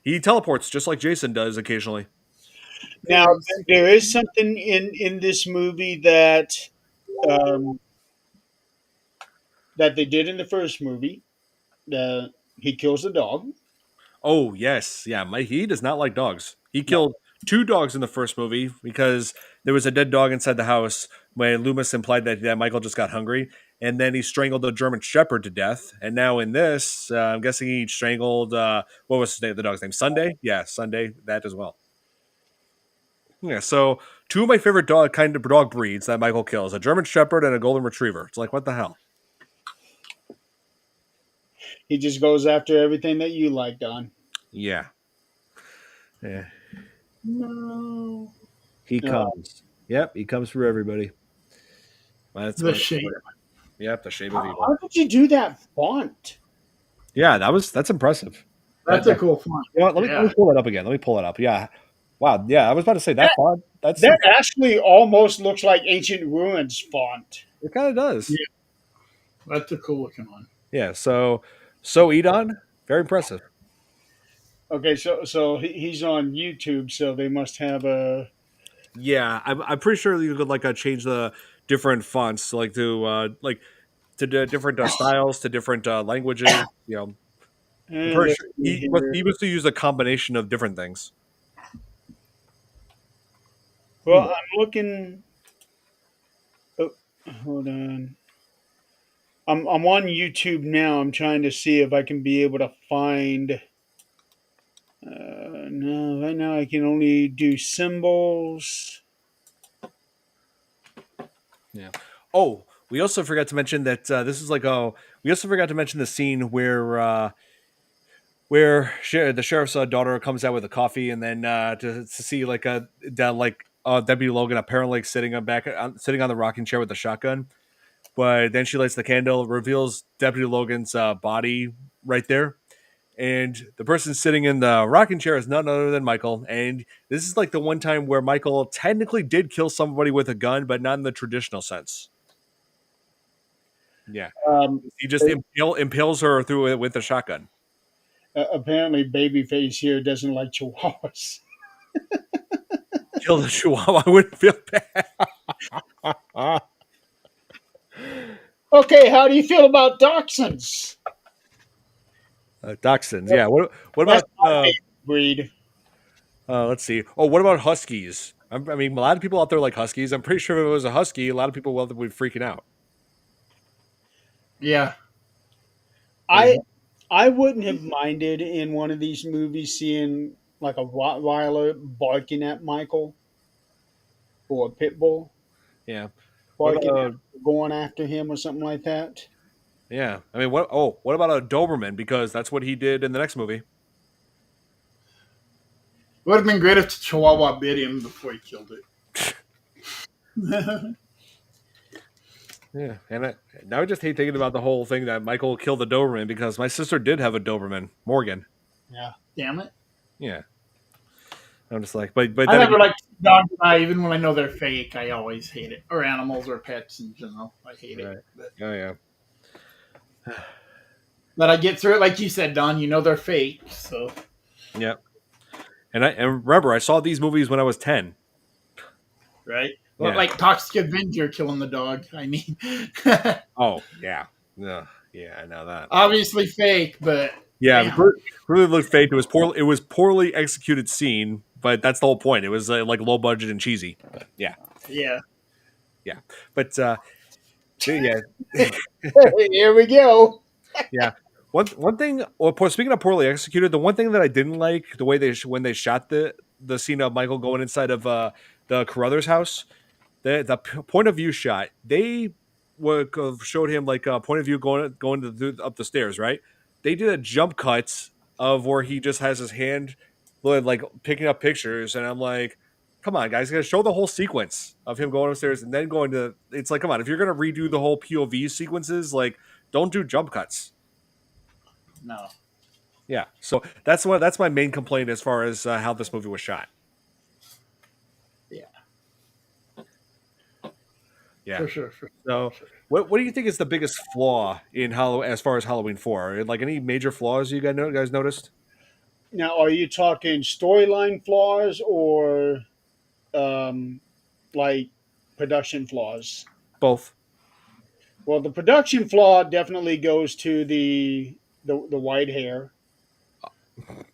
He teleports just like Jason does occasionally. Now, there is something in this movie um, that they did in the first movie. He kills the dog. Oh yes, yeah. He does not like dogs. He killed two dogs in the first movie because there was a dead dog inside the house. When Loomis implied that Michael just got hungry, and then he strangled the German Shepherd to death. And now in this, I'm guessing he strangled what was the dog's name? Sunday. Yeah, Sunday. That as well. Yeah. So two of my favorite dog breeds that Michael kills: a German Shepherd and a Golden Retriever. It's like what the hell? He just goes after everything that you like, Don. Yeah. Yeah. no. He Uh, comes. Yep, he comes for everybody. That's The what. shape. Yep, the shape of evil. how did you do that font? Yeah, that's impressive. That's a cool font. You know what, let me pull it up again. Let me pull it up. Yeah. Wow. Yeah, I was about to say that font. That actually almost looks like Ancient Ruins font. it kind of does. Yeah. That's a cool looking one. Yeah. So Edon, very impressive. Okay, so he's on YouTube, so they must have a. Yeah, I'm pretty sure you could like change the different fonts like to different styles to different languages. You know, I'm pretty Let's sure see here. he must use a combination of different things. Well, I'm looking. Oh, hold on. I'm on YouTube now. I'm trying to see if I can be able to find. No, right now I can only do symbols. Yeah. Oh, we also forgot to mention that this is like we also forgot to mention the scene where the sheriff's daughter comes out with a coffee, and then to see like Debbie Logan apparently sitting on the rocking chair with a shotgun, but then she lights the candle, reveals Deputy Logan's body right there, and the person sitting in the rocking chair is none other than Michael. And this is like the one time where Michael technically did kill somebody with a gun, but not in the traditional sense. Yeah, Um, he just impales her through it with a shotgun. apparently, Babyface here doesn't like chihuahuas. Kill the chihuahua. I wouldn't feel bad. Okay, how do you feel about dachshunds? Dachshunds. Yeah. What That's about my favorite breed. let's see. Oh, what about huskies? I mean, a lot of people out there like huskies. I'm pretty sure if it was a husky, a lot of people would be freaking out. Yeah. I I wouldn't have minded in one of these movies seeing like a Rottweiler barking at Michael or a pit bull Yeah. What barking about at, going after him or something like that. yeah? I mean, what? Oh, what about a Doberman? Because that's what he did in the next movie. It would have been great if the Chihuahua bit him before he killed it. Yeah, and now I just hate thinking about the whole thing that Michael killed the Doberman because my sister did have a Doberman, Morgan. Yeah. Damn it. Yeah, I'm just like, but I then never again, liked dogs, even when I know they're fake. I always hate it. Or animals or pets in general. I hate right? it. Oh yeah, But I get through it, like you said, Don. You know they're fake, so yeah. And remember, I saw these movies when I was 10. right. Well, Yeah. like Toxic Avenger killing the dog. I mean, Oh yeah. Yeah. Yeah. I know that. obviously fake, but Yeah, damn. really looked fake. It was poor. It was poorly executed scene, but that's the whole point. It was like low budget and cheesy. But, yeah, Yeah. yeah. But yeah, Here we go. yeah. One thing. Well, speaking of poorly executed, the one thing that I didn't like the way when they shot the scene of Michael going inside of the Carruthers house, the point of view shot. They showed him like a point of view up the stairs. Right. They did a jump cut of where he just has his hand like picking up pictures, and I'm like, come on, guys, you gotta show the whole sequence of him going upstairs and then going to. It's like, come on, if you're gonna redo the whole POV sequences, like, don't do jump cuts. No. Yeah, so that's my main complaint as far as how this movie was shot. Yeah. Yeah. For sure. So, what do you think is the biggest flaw in as far as Halloween 4? Like any major flaws you guys noticed? Now, are you talking storyline flaws or um, like production flaws? Both, Well, the production flaw definitely goes to the white hair.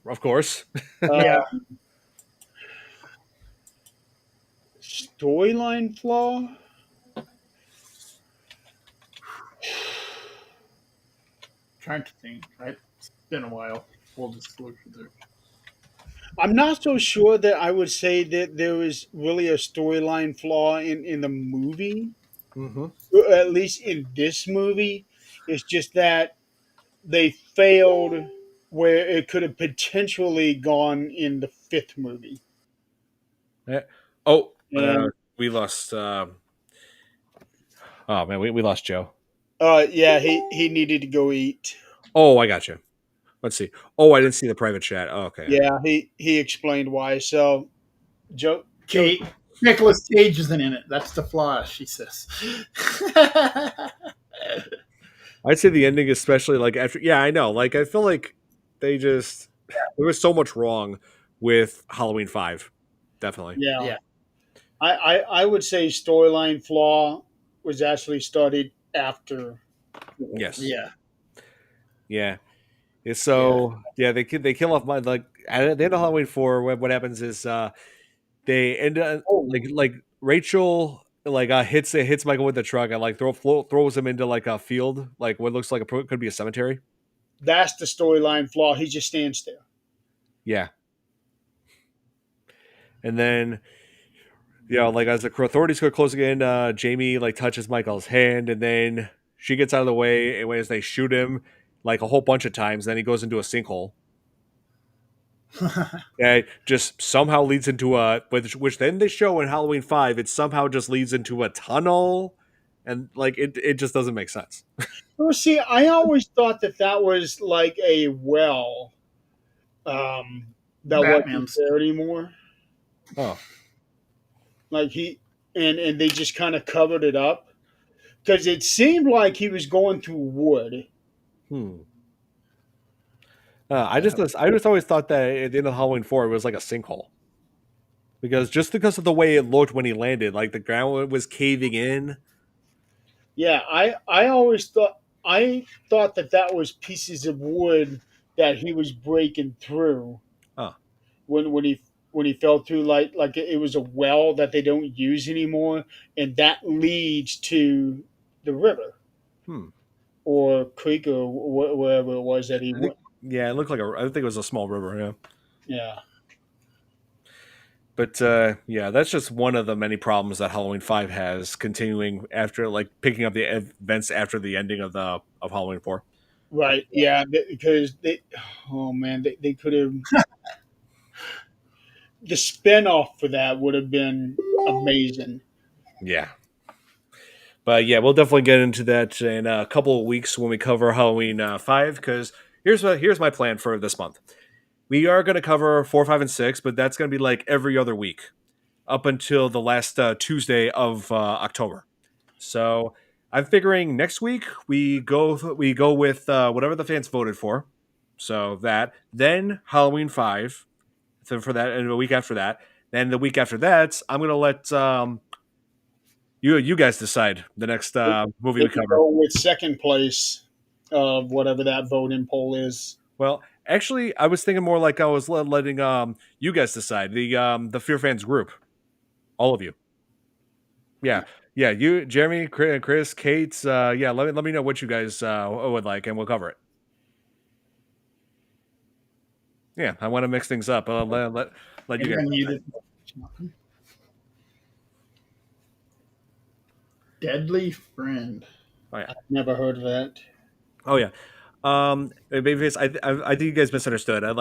of course. Uh, Yeah. storyline flaw. Trying to think. Right? It's been a while. Full disclosure there. I'm not so sure that I would say that there was really a storyline flaw in the movie, Mm-hmm. at least in this movie. It's just that they failed where it could have potentially gone in the fifth movie. Yeah. Oh, And we lost. Oh man, we lost Joe. yeah, he needed to go eat. Oh, I got you. Let's see. Oh, I didn't see the private chat. Oh, okay. Yeah, he explained why. So Joe, Kate. Nicholas Cage isn't in it. That's the flaw, she says. I'd say the ending, especially like after. Yeah, I know. Like I feel like there was so much wrong with Halloween 5. Definitely. yeah, Yeah. I would say storyline flaw was actually started after. Yes. Yeah. Yeah. So they kill off my like at the end of Halloween 4. What happens is they end up like Rachel like hits Michael with the truck and like throws him into like a field, like what looks like could be a cemetery. That's the storyline flaw. He just stands there. Yeah. And then like as the authorities go close again, Jamie like touches Michael's hand, and then she gets out of the way, and as they shoot him like a whole bunch of times, then he goes into a sinkhole. And just somehow leads into which then they show in Halloween 5, it somehow just leads into a tunnel, and like it just doesn't make sense. Well, see, I always thought that was like a well that wasn't Batman's. there anymore. Oh, Like and they just kind of covered it up. because it seemed like he was going through wood. Hmm. I just always thought that at the end of Halloween 4 it was like a sinkhole because of the way it looked when he landed, like the ground was caving in. Yeah, I always thought that that was pieces of wood that he was breaking through Oh, when he fell through, like it was a well that they don't use anymore, and that leads to the river hmm. or creek or wherever it was that he I think went. yeah, it looked like I think it was a small river. Yeah. Yeah, But yeah, that's just one of the many problems that Halloween 5 has, continuing after, like, picking up the events after the ending of Halloween 4. right. Yeah, because oh man, they could have the spinoff for that would have been amazing. Yeah. But yeah, we'll definitely get into that in a couple of weeks when we cover Halloween 5, because here's my plan for this month. We are going to cover 4, 5, and 6, but that's going to be like every other week up until the last Tuesday of October. So I'm figuring next week we go with whatever the fans voted for. So that then Halloween 5. So for that, and a week after that, then the week after that, I'm gonna let you guys decide the next movie They we could cover. go with second place of whatever that voting poll is. Well, actually, I was thinking more like I was letting you guys decide, the Fear Fans group, all of you. Yeah, yeah, you, Jeremy, Chris, Kate. Yeah, let me know what you guys would like, and we'll cover it. Yeah, I want to mix things up. Let you Maybe guys. I needed Deadly Friend. Oh yeah. Never heard of that. Oh yeah. Maybe I think you guys misunderstood. I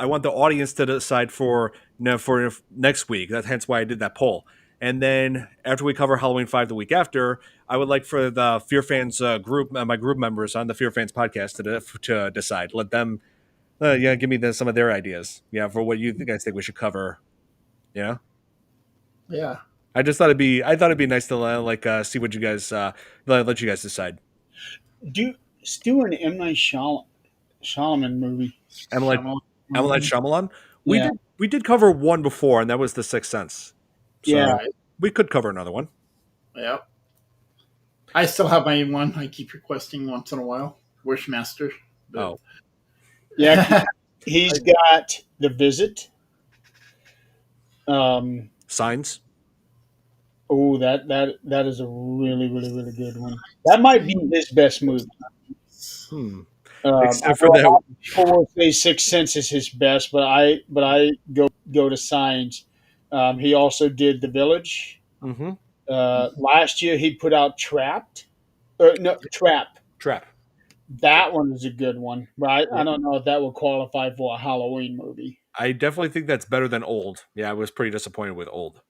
want the audience to decide for next week. That's hence why I did that poll. And then after we cover Halloween 5 the week after, I would like for the Fear Fans group, my group members on the Fear Fans podcast to decide. Let them, yeah, give me some of their ideas. Yeah, for what you guys think we should cover. Yeah. Yeah. I thought it'd be nice to see what you guys let you guys decide. Do Still an M Night Shyamalan movie. Emily Shyamalan. M. Night Shyamalan. Yeah, We did cover one before, and that was The Sixth Sense. yeah. So Right. we could cover another one. Yep. I still have my one I keep requesting once in a while. Wishmaster. But Oh, Yeah, he's got The Visit. Signs. Oh, that is a really good one. That might be his best movie. Hmm. I Except for know a that. lot of people will say Sixth Sense is his best, but I go to Signs. He also did The Village. Mm-hmm. Last year he put out Trapped. No, Trap. Trap. That one is a good one, but I Yeah. don't know if that would qualify for a Halloween movie. I definitely think that's better than Old. Yeah, I was pretty disappointed with Old.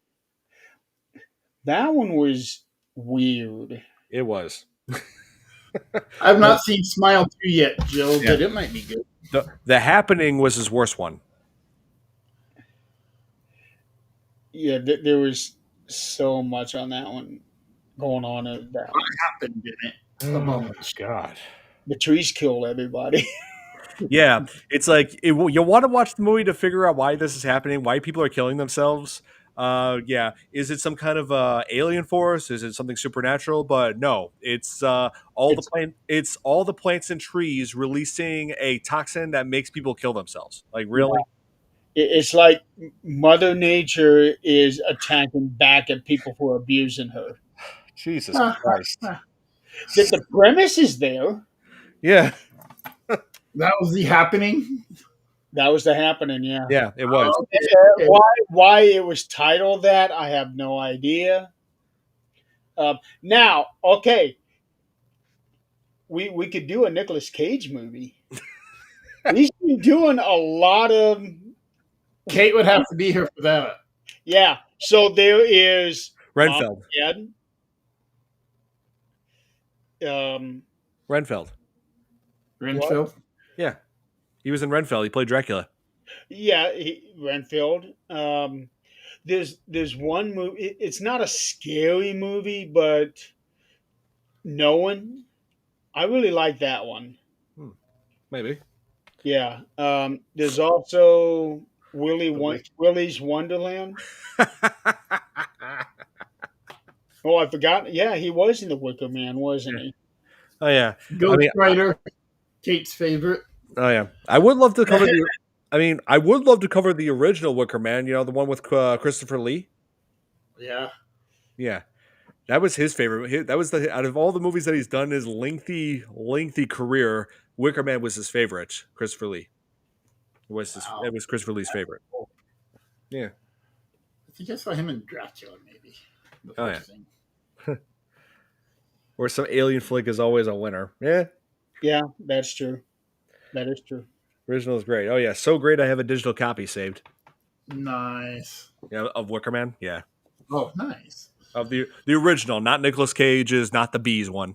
That one was weird. It was. I've not seen Smile 2 yet, Jill, Yeah. but it might be good. The Happening was his worst one. Yeah, there was so much on that one going on at that one. Happened in it. Oh my god. The trees killed everybody. Yeah, it's like you want to watch the movie to figure out why this is happening, why people are killing themselves. Yeah, is it some kind of alien force? Is it something supernatural? But no, it's It's It's all the plants and trees releasing a toxin that makes people kill themselves. Like really? it's like Mother Nature is attacking back at people for abusing her. Jesus Christ. The premise is there. Yeah, That was the happening. That was the happening. Yeah. yeah, it was. Okay. Why it was titled that, I have no idea. Now, okay, we could do a Nicolas Cage movie. He's been doing a lot of Kate would have to be here for that. yeah. So there is Renfeld. Armageddon. Renfeld. Renfield. Yeah, he was in Renfeld. He played Dracula. Yeah, Renfield. There's one movie. It's not a scary movie, but No one. I really like that one. Maybe. Yeah. There's also The Wick. Willy's Wonderland. Oh, I forgot. Yeah, he was in the Wicker Man, wasn't Yeah. he? Oh yeah. I Ghost mean, Rider, Kate's favorite. oh yeah. I would love to cover the. I mean, I would love to cover the original Wicker Man. You know, the one with Christopher Lee. Yeah. Yeah, that was his favorite. That was the out of all the movies that he's done, his lengthy career. Wicker Man was his favorite. Christopher Lee Wow. it was Christopher Lee's favorite. Yeah. I think I saw him in Dracula, maybe. The Oh yeah. first thing. Or some alien flick is always a winner. Yeah. Yeah, that's true. That is true. Original is great. Oh yeah, so great. I have a digital copy saved. Nice. Yeah, of Wicker Man. Yeah, Oh, nice. of the original, not Nicolas Cage's, not the Bees one.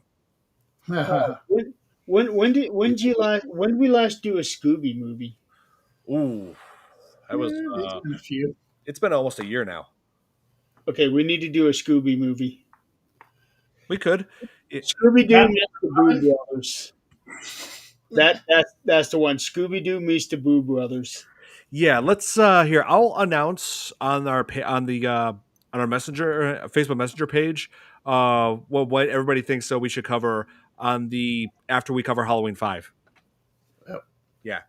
When did we last do a Scooby movie? Ooh, that was. There's been a few. It's been almost a year now. Okay, we need to do a Scooby movie. We could. Scooby Doo That- meets the Boo Brothers. That's the one. Scooby Doo meets the Boo Brothers. Yeah, let's here. I'll announce on our messenger Facebook Messenger page what everybody thinks so we should cover on the after we cover Halloween 5. Yep. Yeah.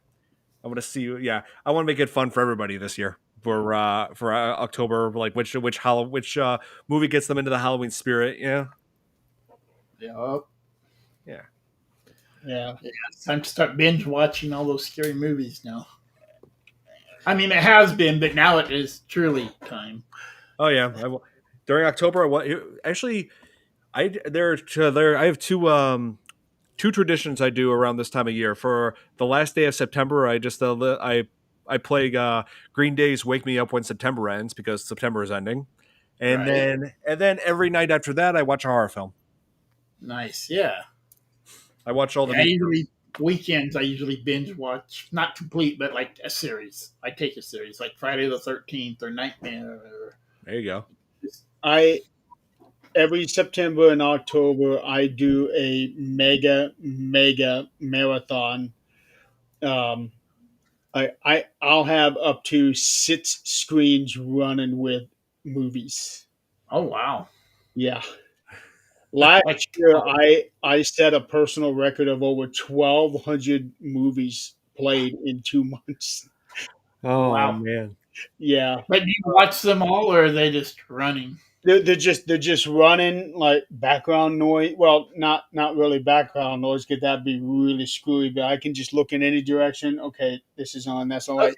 I want to see yeah, I want to make it fun for everybody this year for October, like which movie gets them into the Halloween spirit, yeah. Yep. Yeah. Yeah. It's time to start binge watching all those scary movies now. I mean, it has been, but now it is truly time. Oh yeah. During October actually I have two traditions I do around this time of year. For the last day of September, I just I play Green Day's "Wake Me Up When September Ends" because September is ending, and Right. then every night after that, I watch a horror film. Nice. Yeah. I watch all the I usually weekends. I usually binge watch, not complete, but like a series. I take a series like Friday the 13th or Nightmare. Or There you go. Every September and October I do a mega marathon. Um, I'll have up to 6 screens running with movies. oh wow! Yeah. Last Like year, I set a personal record of over 1,200 movies played in 2 months. Oh wow. man. Yeah, But do you watch them all, or are they just running? they're just running like background noise. Well, not really background noise, because that'd be really screwy. But I can just look in any direction. Okay, this is on. That's all right.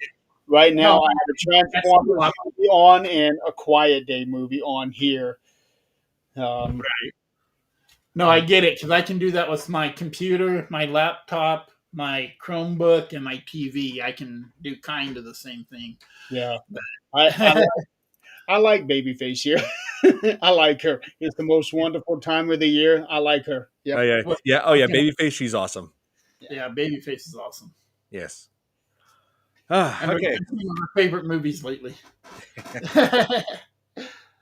Right now, No, I have a Transformers movie on and a Quiet Day movie on here. no, I get it because I can do that with my computer, my laptop, my Chromebook, and my TV. I can do kind of the same thing. Yeah, I like Babyface here. I like her. It's the most wonderful time of the year. I like her. Oh Yep. yeah. Yeah. Oh yeah. Babyface. She's awesome. Yeah, Babyface is awesome. Yes. And Okay. it's one of my favorite movies lately.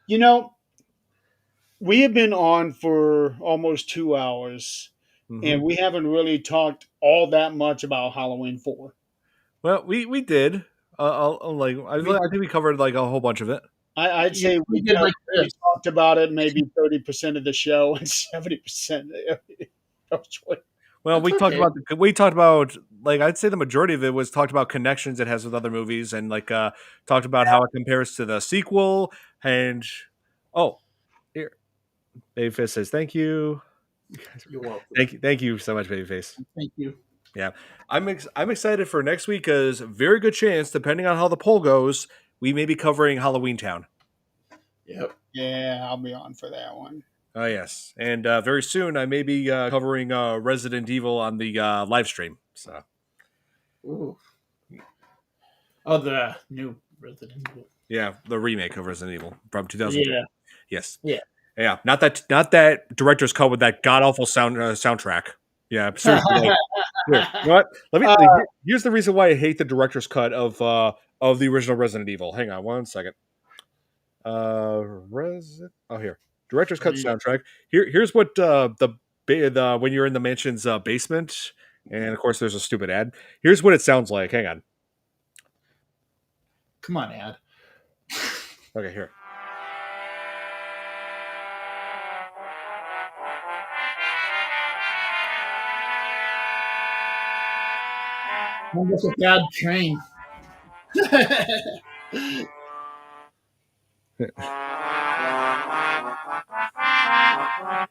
You know, we have been on for almost 2 hours, Mhm. and we haven't really talked all that much about Halloween 4. Well, we did. I think we covered like a whole bunch of it. I'd say We did like we this. talked about it maybe 30% of the show and 70%. Well, That's okay. we talked about like I'd say the majority of it was talked about connections it has with other movies and like talked about how it compares to the sequel and oh here Babyface says thank you. You're welcome. Thank you so much, Babyface. Thank you. Yeah, I'm excited for next week because very good chance, depending on how the poll goes, we may be covering Halloween Town. Yep. Yeah, I'll be on for that one. Oh yes, and very soon I may be covering Resident Evil on the live stream. So. Ooh. Oh, the new Resident Evil. Yeah, the remake of Resident Evil from 2000. Yeah. Yes. Yeah. Yeah. Not that director's cut with that god awful soundtrack. Yeah. Seriously. Like, here, you know what? Here's the reason why I hate the director's cut of the original Resident Evil. Hang on one second. Here. Director's cut soundtrack. Here's what the when you're in the mansion's basement, and of course there's a stupid ad. Here's what it sounds like. Hang on. Come on, ad. Okay, here. Almost a bad train.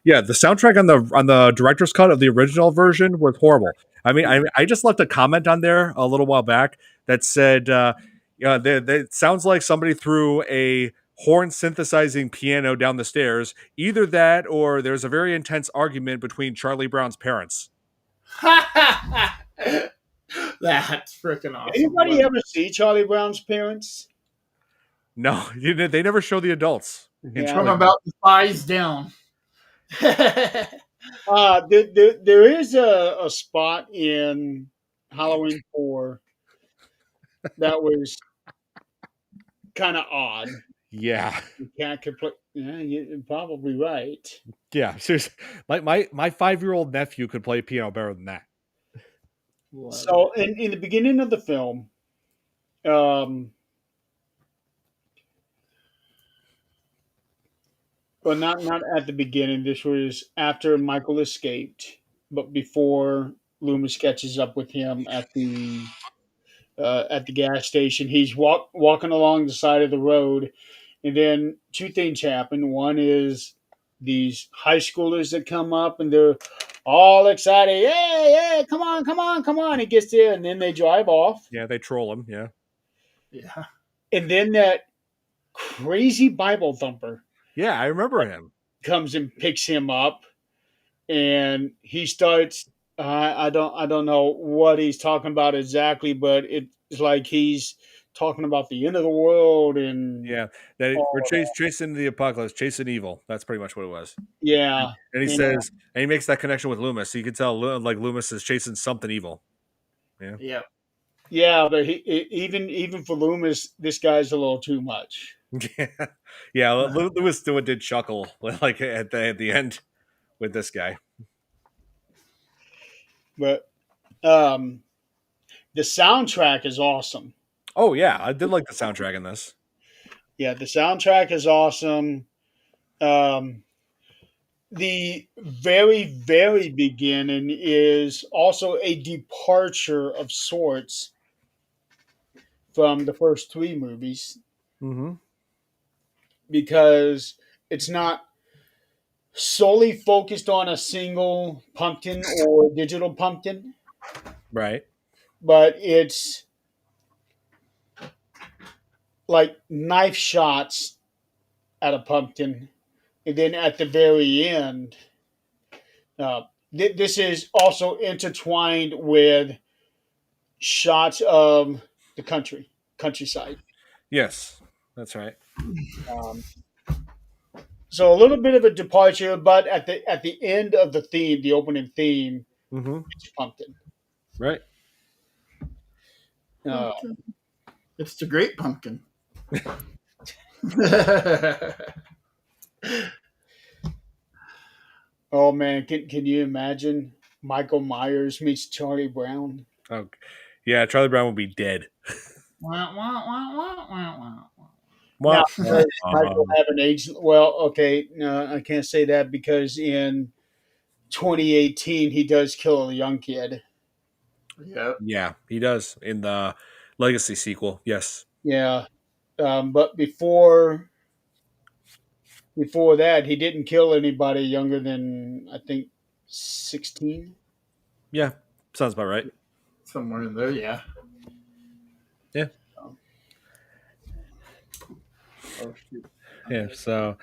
Yeah, the soundtrack on the director's cut of the original version was horrible. I mean, I just left a comment on there a little while back that said, yeah, it sounds like somebody threw a horn synthesizing piano down the stairs. Either that, or there's a very intense argument between Charlie Brown's parents. That's freaking awesome. Anybody ever see Charlie Brown's parents? No, they never show the adults. Yeah. From about the thighs down. There is a spot in Halloween 4 that was kind of odd. Yeah, You can't complete. Yeah, you're probably right. yeah. Seriously, my 5-year-old nephew could play piano better than that. So in the beginning of the film, well, not at the beginning. This was after Michael escaped, but before Loomis catches up with him at the gas station. He's walking along the side of the road, and then two things happen. One is these high schoolers that come up and they're all excited. Yeah, come on, come on, come on. He gets there, and then they drive off. Yeah, they troll him. Yeah, Yeah. And then that crazy Bible thumper yeah, I remember him. comes and picks him up, and he starts. I don't know what he's talking about exactly, but it's like he's talking about the end of the world and Yeah, that we're chasing the apocalypse, chasing evil. That's pretty much what it was. yeah. And he says, and he makes that connection with Loomis. So you can tell, like Loomis is chasing something evil. Yeah, Yeah. Yeah, but even for Loomis, this guy's a little too much. yeah. Loomis still did chuckle like at the end with this guy. But the soundtrack is awesome. Oh yeah, I did like the soundtrack in this. Yeah, the soundtrack is awesome. The very, very beginning is also a departure of sorts from the first three movies Mm-hmm. because it's not solely focused on a single pumpkin or digital pumpkin, Right. but it's like knife shots at a pumpkin. And then at the very end, this is also intertwined with shots of the countryside. Yes, that's right. So a little bit of a departure, but at the end of the theme, the opening theme, Mm-hmm. it's pumpkin. Right. It's the Great Pumpkin. Oh man, can you imagine Michael Myers meets Charlie Brown? Oh, yeah. Charlie Brown would be dead. Wah, wah, wah, wah, wah, wah. Well, Now, does Michael have an age? Well, okay, no, I can't say that because in 2018 he does kill a young kid. Yep. yeah, he does in the Legacy sequel. Yes. Yeah, but before that, he didn't kill anybody younger than I think 16. Yeah, sounds about right. Somewhere in there, yeah. Yeah. Oh, shoot. Yeah. So,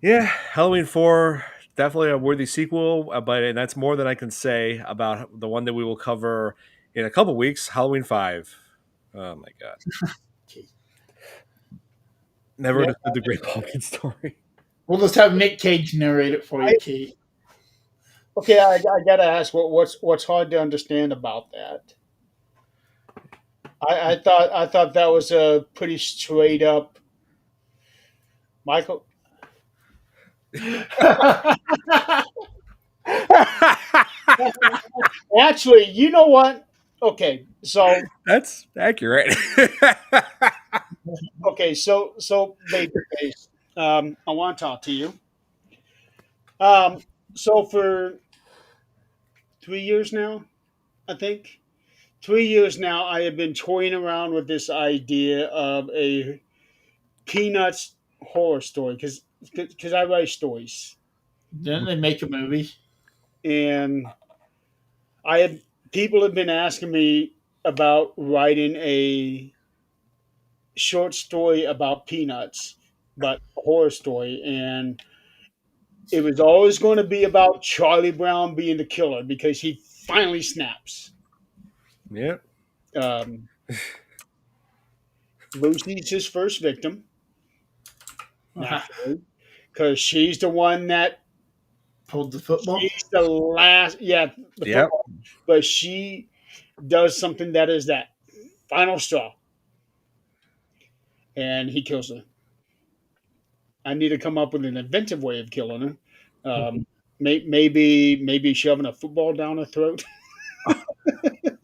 yeah, Halloween 4 definitely a worthy sequel, and that's more than I can say about the one that we will cover in a couple weeks, Halloween 5. Oh my god. Okay. Never Yeah. understood the Great Pumpkin story. We'll just have Nick Cage narrate it for you, Kate. Okay, I gotta ask, what's hard to understand about that? I thought that was a pretty straight up, Michael. Actually, you know what? Okay, so That's accurate. babyface, I want to talk to you. Um, so for 3 years now, I think 3 years now, I have been toying around with this idea of a Peanuts horror story because I write stories, Didn't they make a movie? and I have people have been asking me about writing a short story about Peanuts, but a horror story, and it was always going to be about Charlie Brown being the killer because he finally snaps. Yeah. Um, Lucy's his first victim, naturally, because she's the one that Pulled the football. she's the last. Yeah, the Yep. football, but she does something that is that final straw, and he kills her. I need to come up with an inventive way of killing her. Maybe shoving a football down her throat.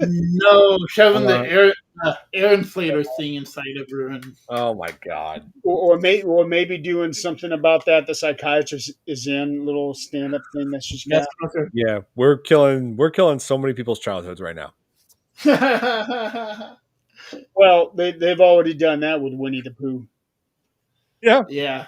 No, shoving the Uh, air inflator thing inside of her, and Oh my god. Or maybe doing something about that. The psychiatrist is in little stand up thing that she's got. that's what Yeah, we're killing so many people's childhoods right now. her. Well, they've already done that with Winnie the Pooh. Yeah. Yeah,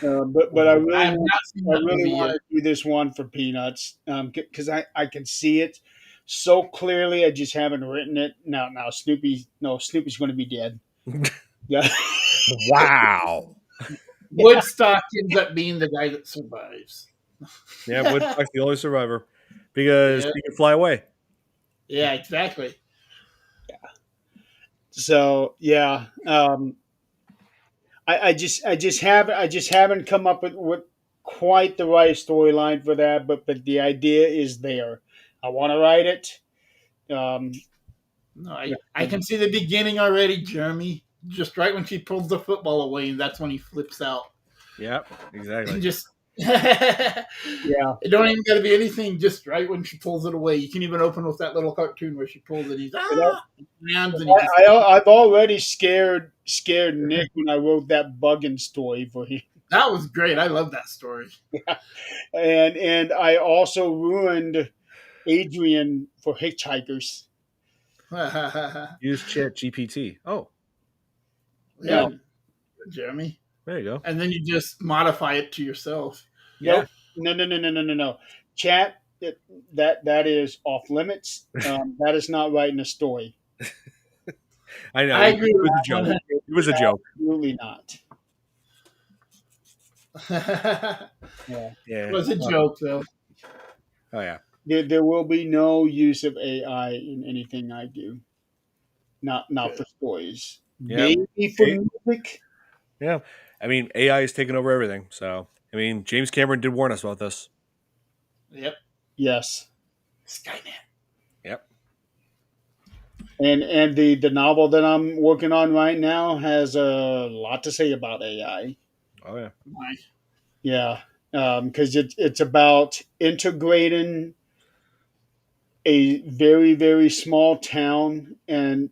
But I I really have want, not seen I that really movie want yet. to do this one for Peanuts because I can see it so clearly. I just haven't written it. Now Snoopy's going to be dead. Yeah. Wow. Woodstock ends up being the guy that survives. Yeah, Woodstock's the only survivor because Yeah. he can fly away. Yeah, exactly. So yeah, I just haven't come up with quite the right storyline for that, but the idea is there. I want to write it. Um, No, I can see the beginning already, Jeremy. Just right when she pulls the football away, and that's when he flips out. Yep, exactly. And just it yeah, don't even got to be anything. Just right when she pulls it away, you can even open with that little cartoon where she pulls it. He's lands and he just I've already scared Nick when I wrote that bugging story for him, that was great. I love that story. and I also ruined Adrian for Hitchhikers. Yeah, Use Chat GPT. Oh, No, Jeremy. there you go. And then you just modify it to yourself. nope, no. Chat that is off limits. That is not writing a story. I know. I It agree was with a joke. that It was a joke. Absolutely not. 100%. Yeah. Yeah. It was a joke, though. Oh yeah. There will be no use of AI in anything I do. Not for stories. Yeah. Maybe for Hey. music. Yeah. I mean, AI is taking over everything. So, I mean, James Cameron did warn us about this. Yep. Yes. Skynet. Yep. And the novel that I'm working on right now has a lot to say about AI. Oh yeah. Why? Yeah. Because it's about integrating a very, very small town and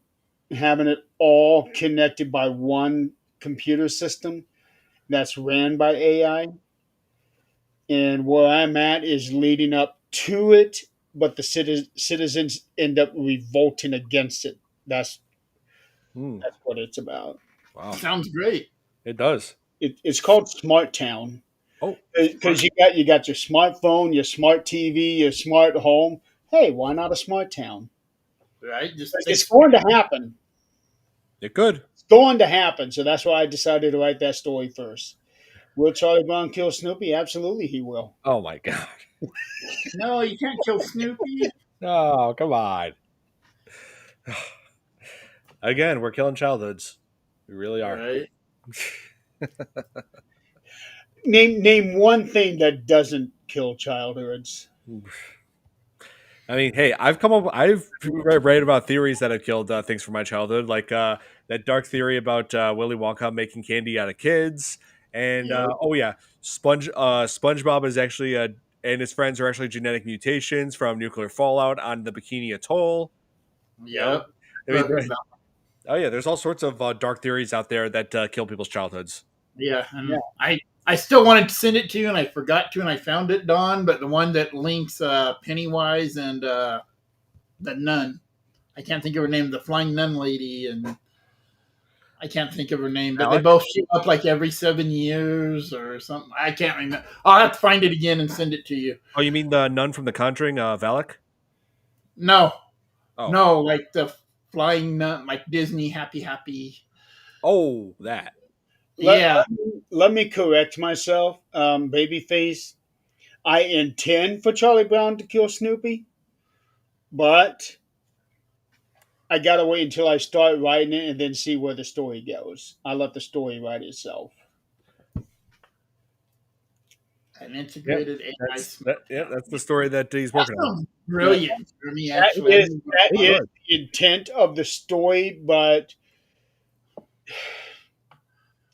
having it all connected by one computer system that's ran by AI. And where I'm at is leading up to it, but the citizens end up revolting against it. That's Hmm. that's what it's about. Wow. Sounds great. It does. It's called Smart Town Oh. because you got your smartphone, your smart TV, your smart home. Hey, why not a smart town? Right? Just It's going to happen. It could. It's going to happen. So that's why I decided to write that story first. Will Charlie Brown kill Snoopy? Absolutely, he will. Oh my god. No, you can't kill Snoopy. Oh, come on. Again, we're killing childhoods. We really are. Right? Name one thing that doesn't kill childhoods. I mean, hey, I've read about theories that have killed things from my childhood, like that dark theory about Willy Wonka making candy out of kids, and Yep. oh yeah, SpongeBob is actually and his friends are actually genetic mutations from nuclear fallout on the Bikini Atoll. Yep. I mean, oh yeah, there's all sorts of dark theories out there that kill people's childhoods. Yeah, and Yeah. I still wanted to send it to you, and I forgot to, and I found it, Don. But the one that links Pennywise and the nun, I can't think of her name, the flying nun lady, and I can't think of her name, but they both show up like every 7 years or something. I can't remember. I'll have to find it again and send it to you. Oh, you mean the nun from The Conjuring, Valak? No, Oh. no, like the flying nun, like Disney Happy. Oh, that. Yeah. Let me correct myself, Babyface. I intend for Charlie Brown to kill Snoopy, but I gotta wait until I start writing it and then see where the story goes. I let the story write itself. An integrated AI. That's the story that he's working on. Brilliant for me, That actually. is the intent of the story, but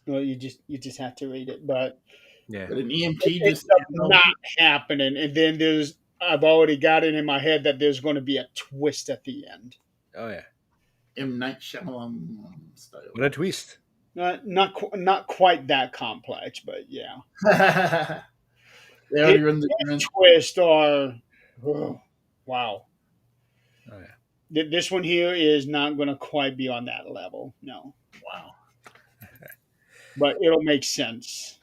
well, you just have to read it. But Yeah, But an EMT it's just not happening. And then I've already got it in my head that there's going to be a twist at the end. oh yeah, M. Night Shyamalan style. what a twist. Not quite that complex, but yeah. They already run His twist are wow. Oh yeah. This one here is not going to quite be on that level. No. Wow. But it'll make sense.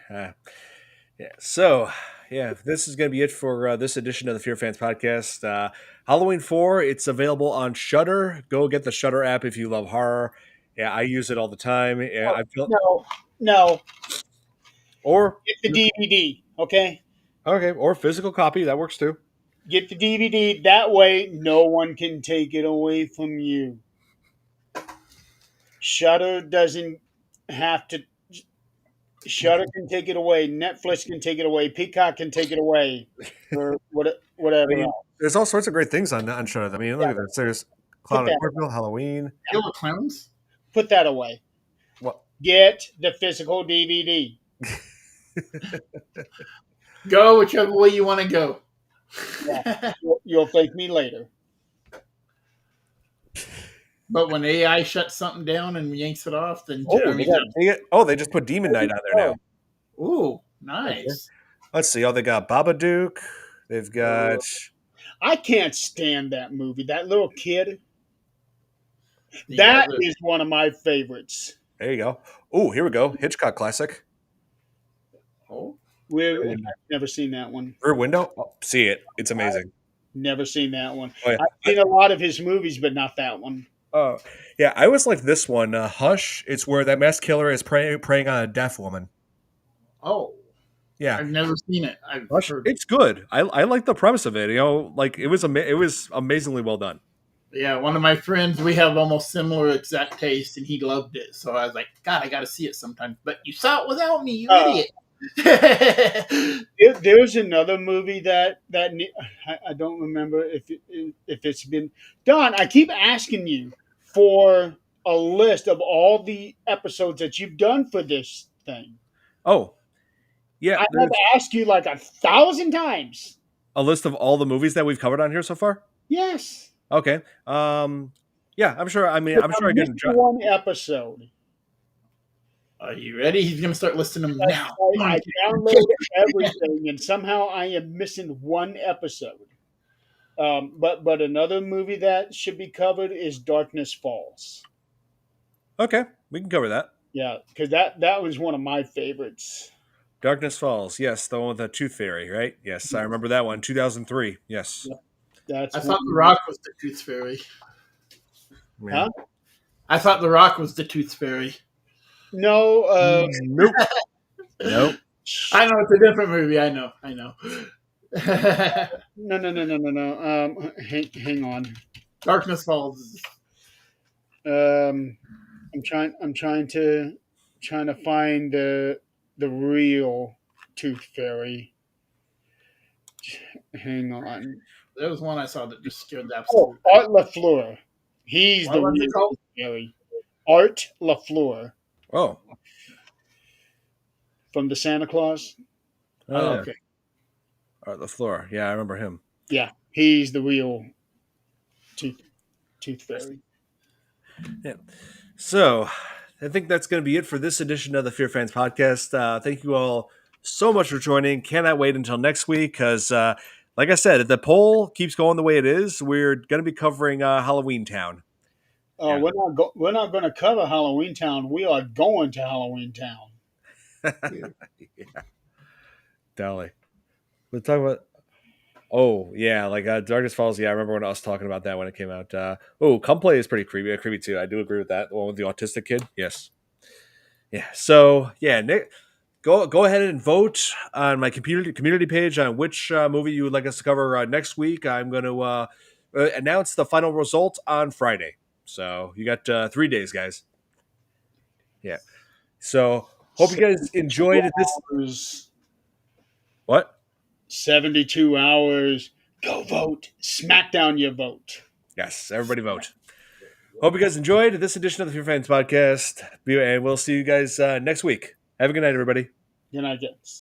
Yeah. So, yeah, this is going to be it for this edition of the FearFans podcast. Halloween 4, it's available on Shudder. Go get the Shudder app if you love horror. Yeah, I use it all the time. Yeah, I feel No. or Get the DVD, okay? okay, or physical copy that works too. Get the DVD. That way, no one can take it away from you. Shudder doesn't have to. Shudder can take it away. Netflix can take it away. Peacock can take it away. Or whatever. I mean, there's all sorts of great things on Shudder. I mean, look at this. There's Clown and Cornfield, Halloween. Killer Clowns? Put that away. What? Get the physical DVD. Go whichever way you want to go. Yeah. You'll thank me later. But when AI shuts something down and yanks it off, then they just put Demon Knight on there now. Ooh, nice. Let's see. Oh, they got Babadook. They've got. I can't stand that movie. That little kid. That is one of my favorites. There you go. Oh, here we go. Hitchcock classic. Oh, I've never seen that one. Rear Window. Oh, see it. It's amazing. Never seen that one. Oh, yeah. I've seen a lot of his movies, but not that one. Oh, yeah. I always like this one. Hush. It's where that mass killer is preying on a deaf woman. Oh, yeah. I've never seen it. Hush. It's good. I like the premise of it. You know, like it was amazingly well done. Yeah, one of my friends, we have almost similar exact taste, and he loved it. So I was like, God, I got to see it sometime. But you saw it without me, you idiot. There's another movie that I don't remember if it's been Don. I keep asking you for a list of all the episodes that you've done for this thing. Oh, yeah. I have to ask you like 1,000 times. A list of all the movies that we've covered on here so far. Yes. Okay. Yeah, I'm sure. I mean, I'm sure I can. One episode. Are you ready? He's going to start listing them now. I downloaded everything, and somehow I am missing one episode. But another movie that should be covered is Darkness Falls. Okay, we can cover that. Yeah, because that was one of my favorites. Darkness Falls, yes, the one with the Tooth Fairy, right? Yes, I remember that one, 2003. Yes. Yep. I thought The Rock was the Tooth Fairy. Yeah. Huh? I thought The Rock was the Tooth Fairy. No. Nope. Nope. I know it's a different movie. I know. No. Hang on. Darkness Falls. I'm trying to find the real Tooth Fairy. Hang on. There was one I saw that just scared the absolute. Oh, Art LaFleur. He's the real Tooth Fairy. Art LaFleur. Oh. From the Santa Claus. Oh, okay. The floor. Yeah, I remember him. Yeah, he's the real tooth fairy. Yeah. So, I think that's going to be it for this edition of the Fear Fans podcast. Thank you all so much for joining. Cannot wait until next week because, like I said, if the poll keeps going the way it is, we're going to be covering Halloween Town. Yeah. We're not going to cover Halloween Town. We are going to Halloween Town. Yeah. Definitely. We'll talk about. Oh yeah, like Darkness Falls. Yeah, I remember when I was talking about that when it came out. Come Play is pretty creepy too. I do agree with that. The one with the autistic kid. Yes. Yeah. So yeah, Nick, go ahead and vote on my community page on which movie you would like us to cover next week. I'm going to announce the final result on Friday. So you got 3 days, guys. Yeah. So hope you guys enjoyed this. Hours, What? 72 hours. Go vote. Smack down your vote. Yes, everybody vote. Hope you guys enjoyed this edition of the Fear Fans podcast, and we'll see you guys next week. Have a good night, everybody. Good night, gents.